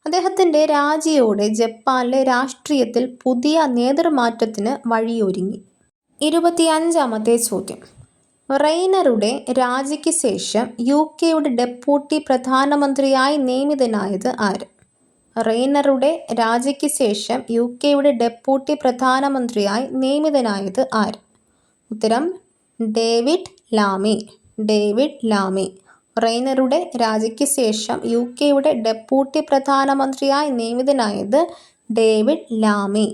അദ്ദേഹത്തിൻ്റെ രാജിയോടെ ജപ്പാനിലെ രാഷ്ട്രീയത്തിൽ പുതിയ നേതൃമാറ്റത്തിന് വഴിയൊരുങ്ങി. 25-ാമത്തെ ചോദ്യം. റെയ്നറുടെ രാജിക്ക് ശേഷം UKയുടെ ഡെപ്യൂട്ടി പ്രധാനമന്ത്രിയായി നിയമിതനായത് ആര്? റെയ്നറുടെ രാജിക്ക് ശേഷം UKയുടെ ഡെപ്യൂട്ടി പ്രധാനമന്ത്രിയായി നിയമിതനായത് ആര്? ഉത്തരം ഡേവിഡ് ലാമി. ഡേവിഡ് ലാമി. റെയ്നറുടെ രാജിക്ക് ശേഷം UKയുടെ ഡെപ്യൂട്ടി പ്രധാനമന്ത്രിയായി നിയമിതനായത് ഡേവിഡ് ലാമി.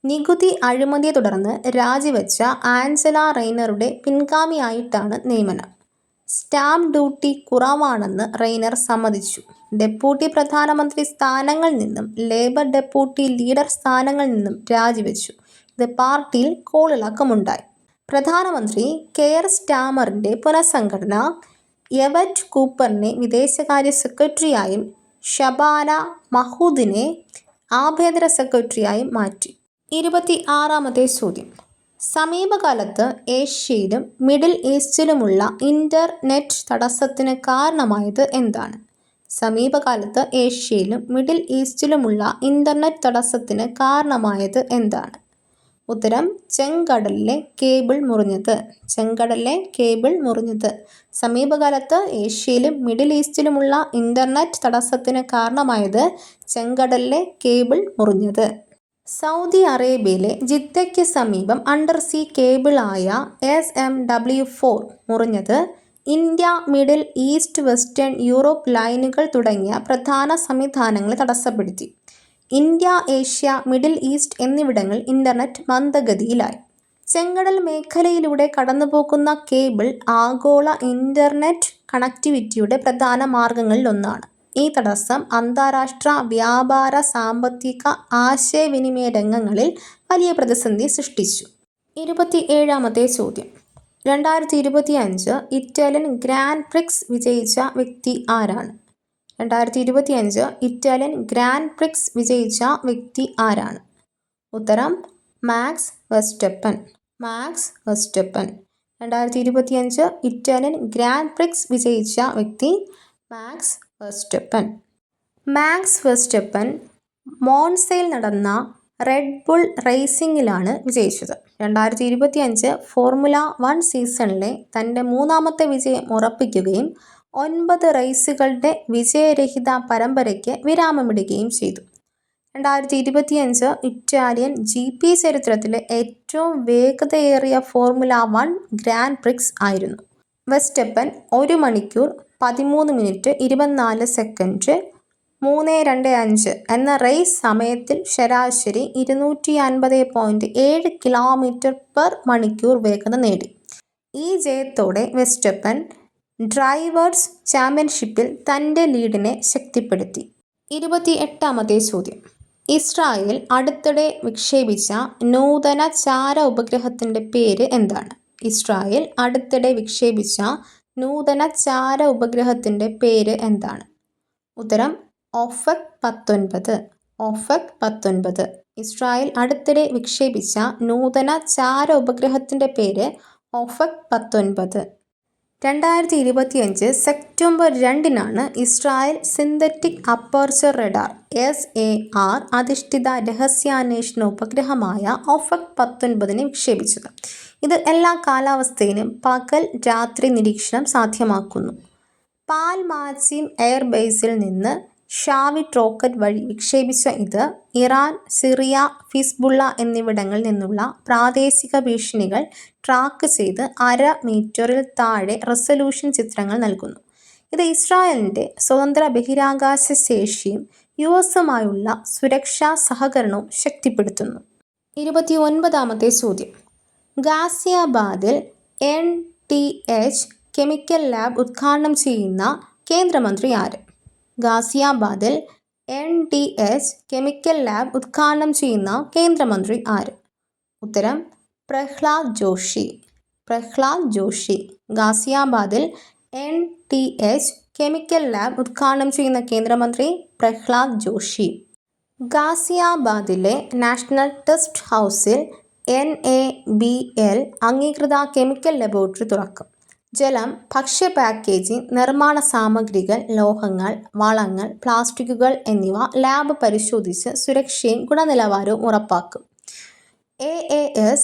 നികുതി അഴിമതിയെ തുടർന്ന് രാജിവെച്ച ആഞ്ചല റെയ്നറുടെ പിൻഗാമിയായിട്ടാണ് നിയമനം. സ്റ്റാമ്പ് ഡ്യൂട്ടി കുറവാണെന്ന് റെയ്നർ സമ്മതിച്ചു. ഡെപ്യൂട്ടി പ്രധാനമന്ത്രി സ്ഥാനങ്ങളിൽ നിന്നും ലേബർ ഡെപ്യൂട്ടി ലീഡർ സ്ഥാനങ്ങളിൽ നിന്നും രാജിവെച്ചു. ഇത് പാർട്ടിയിൽ കോളിളക്കമുണ്ടായി. പ്രധാനമന്ത്രി കെയർ സ്റ്റാമറിൻ്റെ പുനഃസംഘടന യെവറ്റ് കൂപ്പറിനെ വിദേശകാര്യ സെക്രട്ടറിയായും ഷബാന മഹൂദിനെ ആഭ്യന്തര സെക്രട്ടറിയായും മാറ്റി. 26-ാമത്തെ ചോദ്യം. സമീപകാലത്ത് ഏഷ്യയിലും മിഡിൽ ഈസ്റ്റിലുമുള്ള ഇൻ്റർനെറ്റ് തടസ്സത്തിന് കാരണമായത് എന്താണ്? സമീപകാലത്ത് ഏഷ്യയിലും മിഡിൽ ഈസ്റ്റിലുമുള്ള ഇൻ്റർനെറ്റ് തടസ്സത്തിന് കാരണമായത് എന്താണ്? ഉത്തരം ചെങ്കടലിലെ കേബിൾ മുറിഞ്ഞത്. ചെങ്കടലിലെ കേബിൾ മുറിഞ്ഞത്. സമീപകാലത്ത് ഏഷ്യയിലും മിഡിൽ ഈസ്റ്റിലുമുള്ള ഇൻ്റർനെറ്റ് തടസ്സത്തിന് കാരണമായത് ചെങ്കടലിലെ കേബിൾ മുറിഞ്ഞത്. സൗദി അറേബ്യയിലെ ജിദ്ദയ്ക്ക് സമീപം അണ്ടർസീ കേബിളായ SMW4 മുറിഞ്ഞത് India, Middle East, Western Europe lines തുടങ്ങിയ പ്രധാന സംവിധാനങ്ങളെ തടസ്സപ്പെടുത്തി. ഇന്ത്യ, ഏഷ്യ, മിഡിൽ ഈസ്റ്റ് എന്നിവിടങ്ങളിൽ ഇൻ്റർനെറ്റ് മന്ദഗതിയിലായി. ചെങ്കടൽ മേഖലയിലൂടെ കടന്നുപോകുന്ന കേബിൾ ആഗോള ഇൻ്റർനെറ്റ് കണക്ടിവിറ്റിയുടെ പ്രധാന മാർഗങ്ങളിലൊന്നാണ്. ഈ തടസ്സം അന്താരാഷ്ട്ര വ്യാപാര, സാമ്പത്തിക, ആശയവിനിമയ രംഗങ്ങളിൽ വലിയ പ്രതിസന്ധി സൃഷ്ടിച്ചു. 27-ാമത്തെ ചോദ്യം. 2025 ഇറ്റാലിയൻ ഗ്രാൻഡ് പ്രിക്സ് വിജയിച്ച വ്യക്തി ആരാണ്? 2025 ഇറ്റാലിയൻ ഗ്രാൻഡ് പ്രിക്സ് വിജയിച്ച വ്യക്തി ആരാണ്? ഉത്തരം Max Verstappen. Max Verstappen. 2025 Italian Grand Prix വിജയിച്ച വ്യക്തി മാക്സ് വെസ്റ്റപ്പൻ. മാക്സ് വെസ്റ്റപ്പൻ മോൺസയിൽ നടന്ന റെഡ് ബുൾ റേസിംഗിലാണ് വിജയിച്ചത്. 2025 ഫോർമുല 1 സീസണിലെ തൻ്റെ 3ാമത്തെ വിജയം ഉറപ്പിക്കുകയും 9 റേസുകളുടെ വിജയരഹിത പരമ്പരയ്ക്ക് വിരാമമിടുകയും ചെയ്തു. 2025 ഇറ്റാലിയൻ GP ചരിത്രത്തിലെ ഏറ്റവും വേഗതയേറിയ ഫോർമുല 1 ഗ്രാൻഡ് പ്രിക്സ് ആയിരുന്നു. വെസ്റ്റപ്പൻ 1 മണിക്കൂർ 13 മിനിറ്റ് 24 സെക്കൻഡ് 3:25 എന്ന റേസ് സമയത്തിൽ ശരാശരി 250.7 km/മണിക്കൂർ വേഗത നേടി. ഈ ജയത്തോടെ വെസ്റ്റപ്പൻ ഡ്രൈവേഴ്സ് ചാമ്പ്യൻഷിപ്പിൽ തൻ്റെ ലീഡിനെ ശക്തിപ്പെടുത്തി. 28-ാമത്തെ ചോദ്യം. ഇസ്രായേൽ അടുത്തിടെ വിക്ഷേപിച്ച നൂതന ചാര ഉപഗ്രഹത്തിൻ്റെ പേര് എന്താണ്? ഇസ്രായേൽ അടുത്തിടെ വിക്ഷേപിച്ച നൂതന ചാര ഉപഗ്രഹത്തിൻ്റെ പേര് എന്താണ്? ഉത്തരം ഒഫക് 19. ഒഫക് 19. ഇസ്രായേൽ അടുത്തിടെ വിക്ഷേപിച്ച നൂതന ചാര ഉപഗ്രഹത്തിൻ്റെ പേര് ഒഫക് 19. 2025 സെപ്റ്റംബർ 2-നാണ് Israel synthetic aperture radar SAR അധിഷ്ഠിത രഹസ്യാന്വേഷണ ഉപഗ്രഹമായ ഒഫക് 19 വിക്ഷേപിച്ചത്. ഇത് എല്ലാ കാലാവസ്ഥയിലും പകൽ രാത്രി നിരീക്ഷണം സാധ്യമാക്കുന്നു. പാൽമാച്ചിം എയർബേസിൽ നിന്ന് ഷാവിറ്റ് റോക്കറ്റ് വഴി വിക്ഷേപിച്ച ഇത് ഇറാൻ, സിറിയ, ഹിസ്ബുള്ള എന്നിവിടങ്ങളിൽ നിന്നുള്ള പ്രാദേശിക ഭീഷണികൾ ട്രാക്ക് ചെയ്ത് 1/2 മീറ്ററിൽ താഴെ റെസല്യൂഷൻ ചിത്രങ്ങൾ നൽകുന്നു. ഇത് ഇസ്രായേലിൻ്റെ സ്വതന്ത്ര ബഹിരാകാശ ശേഷിയും US-ഉമായുള്ള സുരക്ഷാ സഹകരണവും ശക്തിപ്പെടുത്തുന്നു. 29-ാമത്തെ ചോദ്യം. ഗാസിയാബാദിൽ NTH കെമിക്കൽ ലാബ് ഉദ്ഘാടനം ചെയ്യുന്ന കേന്ദ്രമന്ത്രി ആര്? ഗാസിയാബാദിൽ NTH കെമിക്കൽ ലാബ് ഉദ്ഘാടനം ചെയ്യുന്ന കേന്ദ്രമന്ത്രി ആര്? ഉത്തരം പ്രഹ്ലാദ് ജോഷി. പ്രഹ്ലാദ് ജോഷി. ഗാസിയാബാദിൽ NTH കെമിക്കൽ ലാബ് ഉദ്ഘാടനം ചെയ്യുന്ന കേന്ദ്രമന്ത്രി പ്രഹ്ലാദ് ജോഷി. ഗാസിയാബാദിലെ നാഷണൽ ടെസ്റ്റ് ഹൗസിൽ NABL അംഗീകൃത കെമിക്കൽ ലബോറട്ടറി തുറക്കും. ജലം, ഭക്ഷ്യ പാക്കേജിംഗ്, നിർമ്മാണ സാമഗ്രികൾ, ലോഹങ്ങൾ, വളങ്ങൾ, പ്ലാസ്റ്റിക്കുകൾ എന്നിവ ലാബ് പരിശോധിച്ച് സുരക്ഷയും ഗുണനിലവാരവും ഉറപ്പാക്കും. AAS,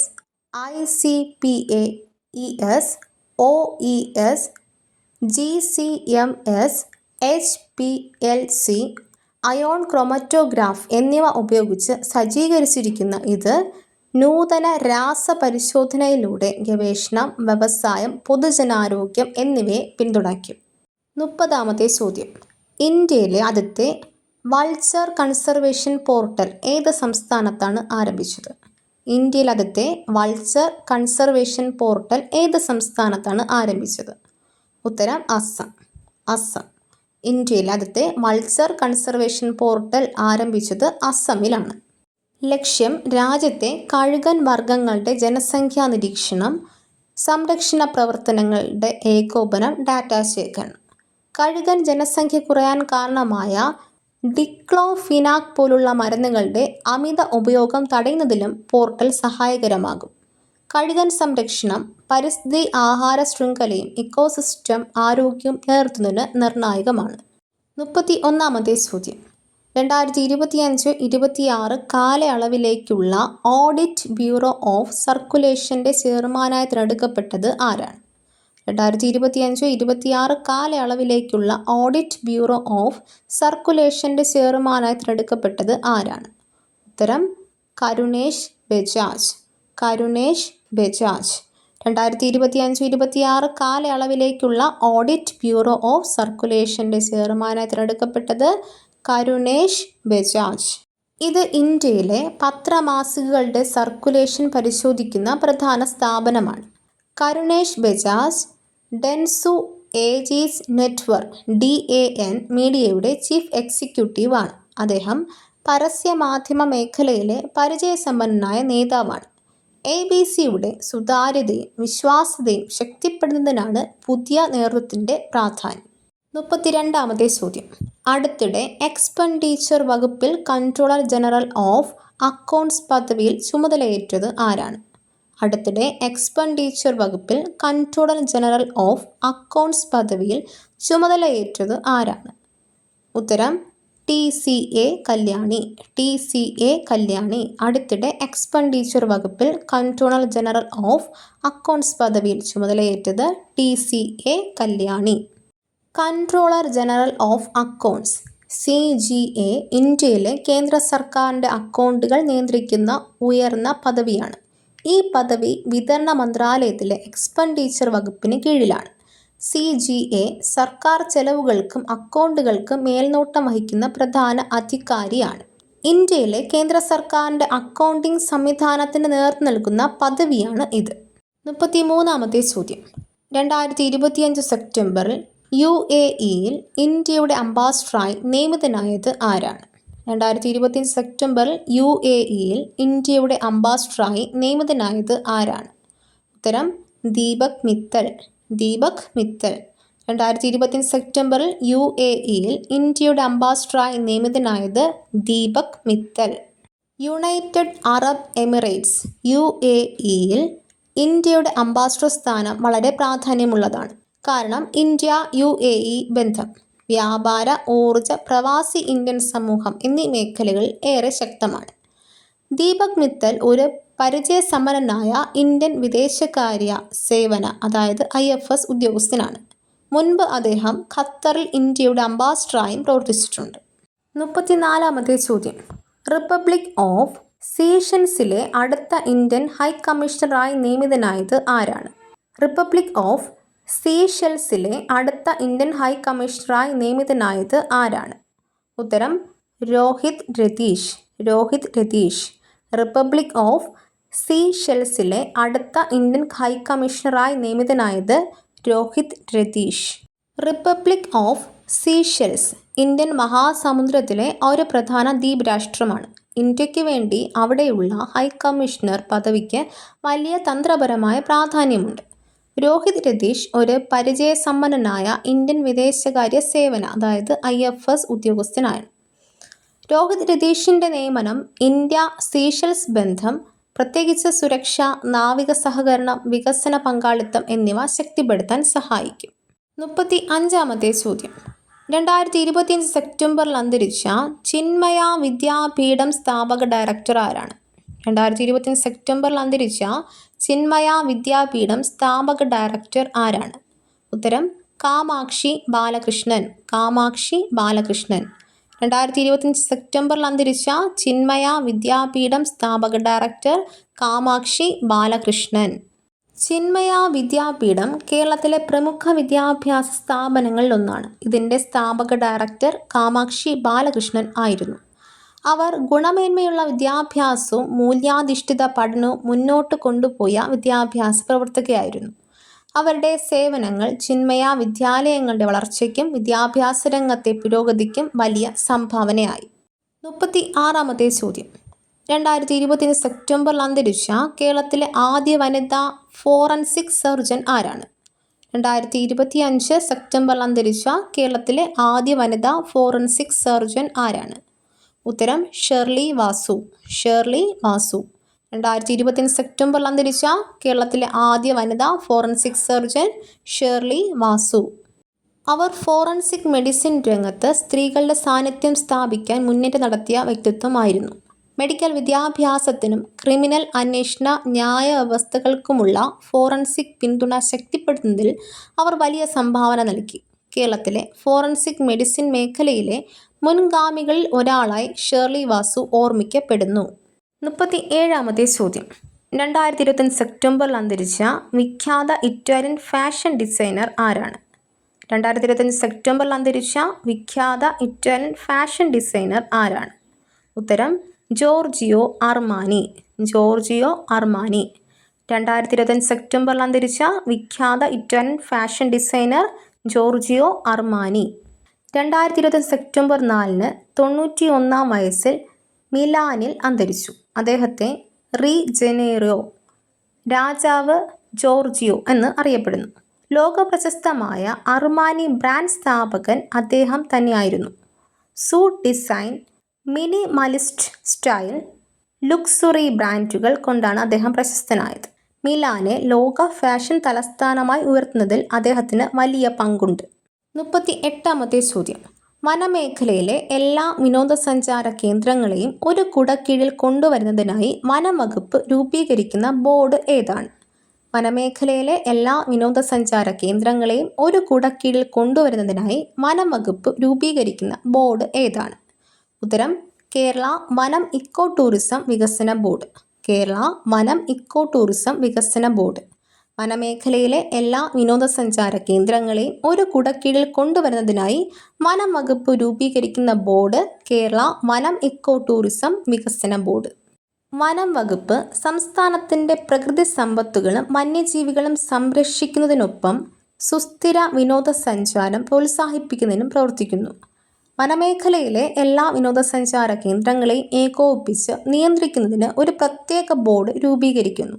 ICPAES, OES, GCMS, HPLC, ion chromatograph എന്നിവ ഉപയോഗിച്ച് സജ്ജീകരിച്ചിരിക്കുന്ന ഇത് നൂതന രാസപരിശോധനയിലൂടെ ഗവേഷണം, വ്യവസായം, പൊതുജനാരോഗ്യം എന്നിവയെ പിന്തുണയ്ക്കും. 30-ാമത്തെ ചോദ്യം. ഇന്ത്യയിലെ ആദ്യത്തെ വൾച്ചർ കൺസർവേഷൻ പോർട്ടൽ ഏത് സംസ്ഥാനത്താണ് ആരംഭിച്ചത്? ഇന്ത്യയിലെ ആദ്യത്തെ വൾച്ചർ കൺസർവേഷൻ പോർട്ടൽ ഏത് സംസ്ഥാനത്താണ് ആരംഭിച്ചത്? ഉത്തരം അസം. അസം. ഇന്ത്യയിലെ ആദ്യത്തെ വൾച്ചർ കൺസർവേഷൻ പോർട്ടൽ ആരംഭിച്ചത് അസമിലാണ്. ലക്ഷ്യം രാജ്യത്തെ കഴുകൻ വർഗ്ഗങ്ങളുടെ ജനസംഖ്യാ നിരീക്ഷണം, സംരക്ഷണ പ്രവർത്തനങ്ങളുടെ ഏകോപനം, ഡാറ്റ ശേഖരണം. കഴുകൻ ജനസംഖ്യ കുറയാൻ കാരണമായ ഡിക്ലോഫിനാക് പോലുള്ള മരുന്നുകളുടെ അമിത ഉപയോഗം തടയുന്നതിലും പോർട്ടൽ സഹായകരമാകും. കഴുകൻ സംരക്ഷണം പരിസ്ഥിതി ആഹാര ശൃംഖലയും ഇക്കോസിസ്റ്റം ആരോഗ്യവും നിലനിർത്തുന്നതിന് നിർണായകമാണ്. 31-ാമത്തെ ചോദ്യം. 2025-26 കാലയളവിലേക്കുള്ള ഓഡിറ്റ് ബ്യൂറോ ഓഫ് സർക്കുലേഷൻ്റെ ചെയർമാനായി തിരഞ്ഞെടുക്കപ്പെട്ടത് ആരാണ്? 2025-26 കാലയളവിലേക്കുള്ള ഓഡിറ്റ് ബ്യൂറോ ഓഫ് സർക്കുലേഷൻ്റെ ചെയർമാനായി തിരഞ്ഞെടുക്കപ്പെട്ടത് ആരാണ്? ഉത്തരം കരുണേഷ് ബജാജ്. കരുണേഷ് ബജാജ്. 2025-26 കാലയളവിലേക്കുള്ള ഓഡിറ്റ് ബ്യൂറോ ഓഫ് സർക്കുലേഷൻ്റെ ചെയർമാനായി തിരഞ്ഞെടുക്കപ്പെട്ടത് കരുണേഷ് ബജാജ്. ഇത് ഇന്ത്യയിലെ പത്രമാസികകളുടെ സർക്കുലേഷൻ പരിശോധിക്കുന്ന പ്രധാന സ്ഥാപനമാണ്. Karunesh Bajaj Dentsu Aegis network DAN മീഡിയയുടെ ചീഫ് എക്സിക്യൂട്ടീവ് ആണ്. അദ്ദേഹം പരസ്യമാധ്യമ മേഖലയിലെ പരിചയസമ്പന്നനായ നേതാവാണ്. ABCയുടെ സുതാര്യതയും വിശ്വാസ്യതയും ശക്തിപ്പെടുത്തുന്നതിനാണ് പുതിയ നേതൃത്വത്തിൻ്റെ പ്രാധാന്യം. 32-ാമത്തെ ചോദ്യം. അടുത്തിടെ എക്സ്പെൻഡിച്ചർ വകുപ്പിൽ കൺട്രോളർ ജനറൽ ഓഫ് അക്കൗണ്ട്സ് പദവിയിൽ ചുമതലയേറ്റത് ആരാണ്? അടുത്തിടെ എക്സ്പെൻഡിച്ചർ വകുപ്പിൽ കൺട്രോളർ ജനറൽ ഓഫ് അക്കൗണ്ട്സ് പദവിയിൽ ചുമതലയേറ്റത് ആരാണ്? ഉത്തരം TCA കല്യാണി. TCA കല്യാണി. അടുത്തിടെ എക്സ്പെൻഡിച്ചർ വകുപ്പിൽ കൺട്രോളർ ജനറൽ ഓഫ് അക്കൗണ്ട്സ് പദവിയിൽ ചുമതലയേറ്റത് TCA Kalyani. Controller general of accounts CGA ഇന്ത്യയിലെ കേന്ദ്ര സർക്കാരിൻ്റെ അക്കൗണ്ടുകൾ നിയന്ത്രിക്കുന്ന ഉയർന്ന പദവിയാണ്. ഈ പദവി വിതരണ മന്ത്രാലയത്തിലെ എക്സ്പെൻഡിച്ചർ വകുപ്പിന് കീഴിലാണ്. CGA സർക്കാർ ചെലവുകൾക്കും അക്കൗണ്ടുകൾക്കും മേൽനോട്ടം വഹിക്കുന്ന പ്രധാന അധികാരിയാണ്. ഇന്ത്യയിലെ കേന്ദ്ര സർക്കാരിൻ്റെ അക്കൗണ്ടിംഗ് സംവിധാനത്തിന് നേതൃത്വം നൽകുന്ന പദവിയാണ് ഇത്. 33-ാമത്തെ ചോദ്യം. 2025 സെപ്റ്റംബറിൽ UAEയിൽ ഇന്ത്യയുടെ അംബാസഡറായി നിയമിതനായത് ആരാണ്? 2025 സെപ്റ്റംബറിൽ UAEയിൽ ഇന്ത്യയുടെ അംബാസഡറായി നിയമിതനായത് ആരാണ്? ഉത്തരം ദീപക് മിത്തൽ. ദീപക് മിത്തൽ. 2025 സെപ്റ്റംബറിൽ UAEയിൽ ഇന്ത്യയുടെ അംബാസഡറായി നിയമിതനായത് Deepak Mittal. United Arab Emirates UAEയിൽ ഇന്ത്യയുടെ അംബാസഡർ സ്ഥാനം വളരെ പ്രാധാന്യമുള്ളതാണ്. കാരണം ഇന്ത്യ UAE ബന്ധം, വ്യാപാര, ഊർജ, പ്രവാസി ഇന്ത്യൻ സമൂഹം എന്നീ മേഖലകളിൽ ഏറെ ശക്തമാണ്. ദീപക് മിത്തൽ ഒരു പരിചയസമ്പന്നനായ ഇന്ത്യൻ വിദേശകാര്യ സേവന IFS ഉദ്യോഗസ്ഥനാണ്. മുൻപ് അദ്ദേഹം ഖത്തറിൽ ഇന്ത്യയുടെ അംബാസഡറായും പ്രവർത്തിച്ചിട്ടുണ്ട്. 34-ാമത്തെ ചോദ്യം. റിപ്പബ്ലിക് ഓഫ് സീഷെൽസിലെ അടുത്ത ഇന്ത്യൻ ഹൈക്കമ്മീഷണറായി നിയമിതനായത് ആരാണ്? റിപ്പബ്ലിക് ഓഫ് സീഷെൽസിലെ അടുത്ത ഇന്ത്യൻ ഹൈക്കമ്മീഷണറായി നിയമിതനായത് ആരാണ്? ഉത്തരം രോഹിത് രതീഷ്. റിപ്പബ്ലിക് ഓഫ് സീഷെൽസിലെ അടുത്ത ഇന്ത്യൻ ഹൈക്കമ്മീഷണറായി നിയമിതനായത് Rohit Rathish. Republic of Seychelles Indian മഹാസമുദ്രത്തിലെ ഒരു പ്രധാന ദ്വീപ് രാഷ്ട്രമാണ്. ഇന്ത്യയ്ക്ക് വേണ്ടി അവിടെയുള്ള ഹൈക്കമ്മീഷണർ പദവിക്ക് വലിയ തന്ത്രപരമായ പ്രാധാന്യമുണ്ട്. രോഹിത് രതീഷ് ഒരു പരിചയസമ്പന്നനായ ഇന്ത്യൻ വിദേശകാര്യ സേവന IFS ഉദ്യോഗസ്ഥനാണ്. രോഹിത് രതീഷിൻ്റെ നിയമനം ഇന്ത്യ സീഷെൽസ് ബന്ധം, പ്രത്യേകിച്ച് സുരക്ഷ, നാവിക സഹകരണം, വികസന പങ്കാളിത്തം എന്നിവ ശക്തിപ്പെടുത്താൻ സഹായിക്കും. 35-ാമത്തെ ചോദ്യം. 2025 സെപ്റ്റംബറിൽ അന്തരിച്ച ചിന്മയ വിദ്യാപീഠം സ്ഥാപക ഡയറക്ടർ ആരാണ്? 2025 സെപ്റ്റംബറിൽ അന്തരിച്ച ചിന്മയ വിദ്യാപീഠം സ്ഥാപക ഡയറക്ടർ ആരാണ്? ഉത്തരം കാമാക്ഷി ബാലകൃഷ്ണൻ. 2025 സെപ്റ്റംബറിൽ അന്തരിച്ച ചിന്മയ വിദ്യാപീഠം സ്ഥാപക ഡയറക്ടർ കാമാക്ഷി ബാലകൃഷ്ണൻ. ചിന്മയ വിദ്യാപീഠം കേരളത്തിലെ പ്രമുഖ വിദ്യാഭ്യാസ സ്ഥാപനങ്ങളിലൊന്നാണ്. ഇതിൻ്റെ സ്ഥാപക ഡയറക്ടർ കാമാക്ഷി ബാലകൃഷ്ണൻ ആയിരുന്നു. അവർ ഗുണമേന്മയുള്ള വിദ്യാഭ്യാസവും മൂല്യാധിഷ്ഠിത പഠനവും മുന്നോട്ട് കൊണ്ടുപോയ വിദ്യാഭ്യാസ പ്രവർത്തകയായിരുന്നു. അവരുടെ സേവനങ്ങൾ ചിന്മയ വിദ്യാലയങ്ങളുടെ വളർച്ചയ്ക്കും വിദ്യാഭ്യാസ രംഗത്തെ പുരോഗതിക്കും വലിയ സംഭാവനയായി. 36-ാമത്തെ ചോദ്യം. 2025 സെപ്റ്റംബറിൽ അന്തരിച്ച കേരളത്തിലെ ആദ്യ വനിതാ ഫോറൻസിക് സർജൻ ആരാണ്? 2025 സെപ്റ്റംബറിൽ അന്തരിച്ച കേരളത്തിലെ ആദ്യ വനിതാ ഫോറൻസിക് സർജൻ ആരാണ്? ഉത്തരം ഷേർലി വാസു. 2025 സെപ്റ്റംബറിൽ അന്തരിച്ച കേരളത്തിലെ ആദ്യ വനിതാ ഫോറൻസിക് സർജൻ ഷേർലി വാസു. അവർ ഫോറൻസിക് മെഡിസിൻ രംഗത്ത് സ്ത്രീകളുടെ സാന്നിധ്യം സ്ഥാപിക്കാൻ മുന്നേറ്റം നടത്തിയ വ്യക്തിത്വമായിരുന്നു. മെഡിക്കൽ വിദ്യാഭ്യാസത്തിനും ക്രിമിനൽ അന്വേഷണ ന്യായ വ്യവസ്ഥകൾക്കുമുള്ള ഫോറൻസിക് പിന്തുണ ശക്തിപ്പെടുത്തുന്നതിൽ അവർ വലിയ സംഭാവന നൽകി. കേരളത്തിലെ ഫോറൻസിക് മെഡിസിൻ മേഖലയിലെ മുൻഗാമികളിൽ ഒരാളായി ഷേർലി വാസു ഓർമ്മിക്കപ്പെടുന്നു. 37-ാമത്തെ ചോദ്യം. 2025 സെപ്റ്റംബറിൽ അന്തരിച്ച വിഖ്യാത ഇറ്റാലിയൻ ഫാഷൻ ഡിസൈനർ ആരാണ്? 2025 സെപ്റ്റംബറിൽ അന്തരിച്ച വിഖ്യാത ഇറ്റാലിയൻ ഫാഷൻ ഡിസൈനർ ആരാണ്? ഉത്തരം ജോർജിയോ അർമാനി. 2025 സെപ്റ്റംബറിൽ അന്തരിച്ച വിഖ്യാത Italian fashion designer Giorgio Armani. 2025 September 4-ന് 91-ാം വയസ്സിൽ മിലാനിൽ അന്തരിച്ചു. അദ്ദേഹത്തെ റീ ജനേറോ രാജാവ് ജോർജിയോ എന്ന് അറിയപ്പെടുന്നു. ലോകപ്രശസ്തമായ അർമാനി ബ്രാൻഡ് സ്ഥാപകൻ അദ്ദേഹം തന്നെയായിരുന്നു. സൂട്ട് ഡിസൈൻ, മിനിമലിസ്റ്റ് സ്റ്റൈൽ, ലുക്സുറി ബ്രാൻഡുകൾ കൊണ്ടാണ് അദ്ദേഹം പ്രശസ്തനായത്. മിലാനെ ലോക ഫാഷൻ തലസ്ഥാനമായി ഉയർത്തുന്നതിൽ അദ്ദേഹത്തിന് വലിയ പങ്കുണ്ട്. 38-ാമത്തെ ചോദ്യം. വനമേഖലയിലെ എല്ലാ വിനോദസഞ്ചാര കേന്ദ്രങ്ങളെയും ഒരു കുടക്കീഴിൽ കൊണ്ടുവരുന്നതിനായി വനം വകുപ്പ് രൂപീകരിക്കുന്ന ബോർഡ് ഏതാണ്? വനമേഖലയിലെ എല്ലാ വിനോദസഞ്ചാര കേന്ദ്രങ്ങളെയും ഒരു കുടക്കീഴിൽ കൊണ്ടുവരുന്നതിനായി വനം വകുപ്പ് രൂപീകരിക്കുന്ന ബോർഡ് ഏതാണ്? ഉത്തരം കേരള വനം ഇക്കോ ടൂറിസം വികസന ബോർഡ്. വനമേഖലയിലെ എല്ലാ വിനോദസഞ്ചാര കേന്ദ്രങ്ങളെയും ഒരു കുടക്കീഴിൽ കൊണ്ടുവരുന്നതിനായി വനം വകുപ്പ് രൂപീകരിക്കുന്ന ബോർഡ് കേരള വനം ഇക്കോ ടൂറിസം വികസന ബോർഡ്. വനം വകുപ്പ് സംസ്ഥാനത്തിൻ്റെ പ്രകൃതി സമ്പത്തുകളും വന്യജീവികളും സംരക്ഷിക്കുന്നതിനൊപ്പം സുസ്ഥിര വിനോദസഞ്ചാരം പ്രോത്സാഹിപ്പിക്കുന്നതിനും പ്രവർത്തിക്കുന്നു. വനമേഖലയിലെ എല്ലാ വിനോദസഞ്ചാര കേന്ദ്രങ്ങളെയും ഏകോപിപ്പിച്ച് നിയന്ത്രിക്കുന്നതിന് ഒരു പ്രത്യേക ബോർഡ് രൂപീകരിക്കുന്നു.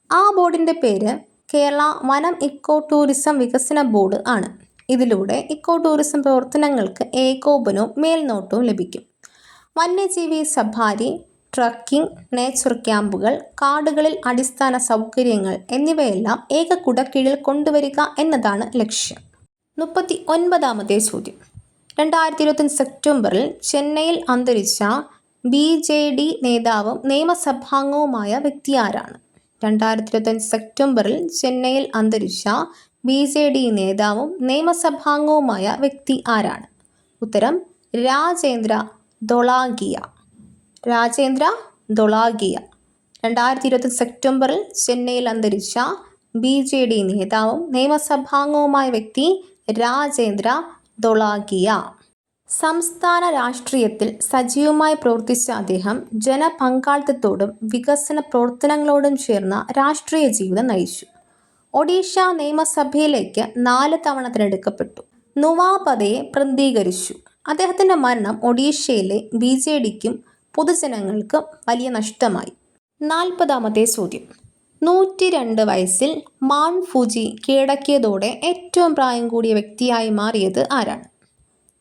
ആ ബോർഡിൻ്റെ പേര് കേരള വനം ഇക്കോ ടൂറിസം വികസന ബോർഡ് ആണ്. ഇതിലൂടെ ഇക്കോ ടൂറിസം പ്രവർത്തനങ്ങൾക്ക് ഏകോപനവും മേൽനോട്ടവും ലഭിക്കും. വന്യജീവി സഫാരി, ട്രക്കിംഗ്, നേച്ചർ ക്യാമ്പുകൾ, കാടുകളിൽ അടിസ്ഥാന സൗകര്യങ്ങൾ എന്നിവയെല്ലാം ഏക കുടക്കീഴിൽ കൊണ്ടുവരിക എന്നതാണ് ലക്ഷ്യം. 39ാമത്തെ ചോദ്യം. 2025 സെപ്റ്റംബറിൽ ചെന്നൈയിൽ അന്തരിച്ച BJD നേതാവും നിയമസഭാംഗവുമായ വ്യക്തി ആരാണ്? 2025 സെപ്റ്റംബറിൽ ചെന്നൈയിൽ അന്തരിച്ച BJD നേതാവും നിയമസഭാംഗവുമായ വ്യക്തി ആരാണ്? ഉത്തരം രാജേന്ദ്ര ധോളാഗിയ. രാജേന്ദ്ര ധോളാഗിയ. 2025 സെപ്റ്റംബറിൽ ചെന്നൈയിൽ അന്തരിച്ച BJD നേതാവും നിയമസഭാംഗവുമായ വ്യക്തി രാജേന്ദ്ര ധോളാഗിയ. സംസ്ഥാന രാഷ്ട്രീയത്തിൽ സജീവമായി പ്രവർത്തിച്ച അദ്ദേഹം ജനപങ്കാളിത്തത്തോടും വികസന പ്രവർത്തനങ്ങളോടും ചേർന്ന രാഷ്ട്രീയ ജീവിതം നയിച്ചു. ഒഡീഷ നിയമസഭയിലേക്ക് 4 തവണ തിരഞ്ഞെടുക്കപ്പെട്ടു. നുവാപതയെ പ്രതിനിധീകരിച്ചു. അദ്ദേഹത്തിൻ്റെ മരണം ഒഡീഷയിലെ BJDക്കും പൊതുജനങ്ങൾക്കും വലിയ നഷ്ടമായി. 40ാമത്തെ ചോദ്യം. 102 വയസ്സിൽ മൗണ്ട് ഫുജി കീഴടക്കിയതോടെ ഏറ്റവും പ്രായം കൂടിയ വ്യക്തിയായി മാറിയത് ആരാണ്?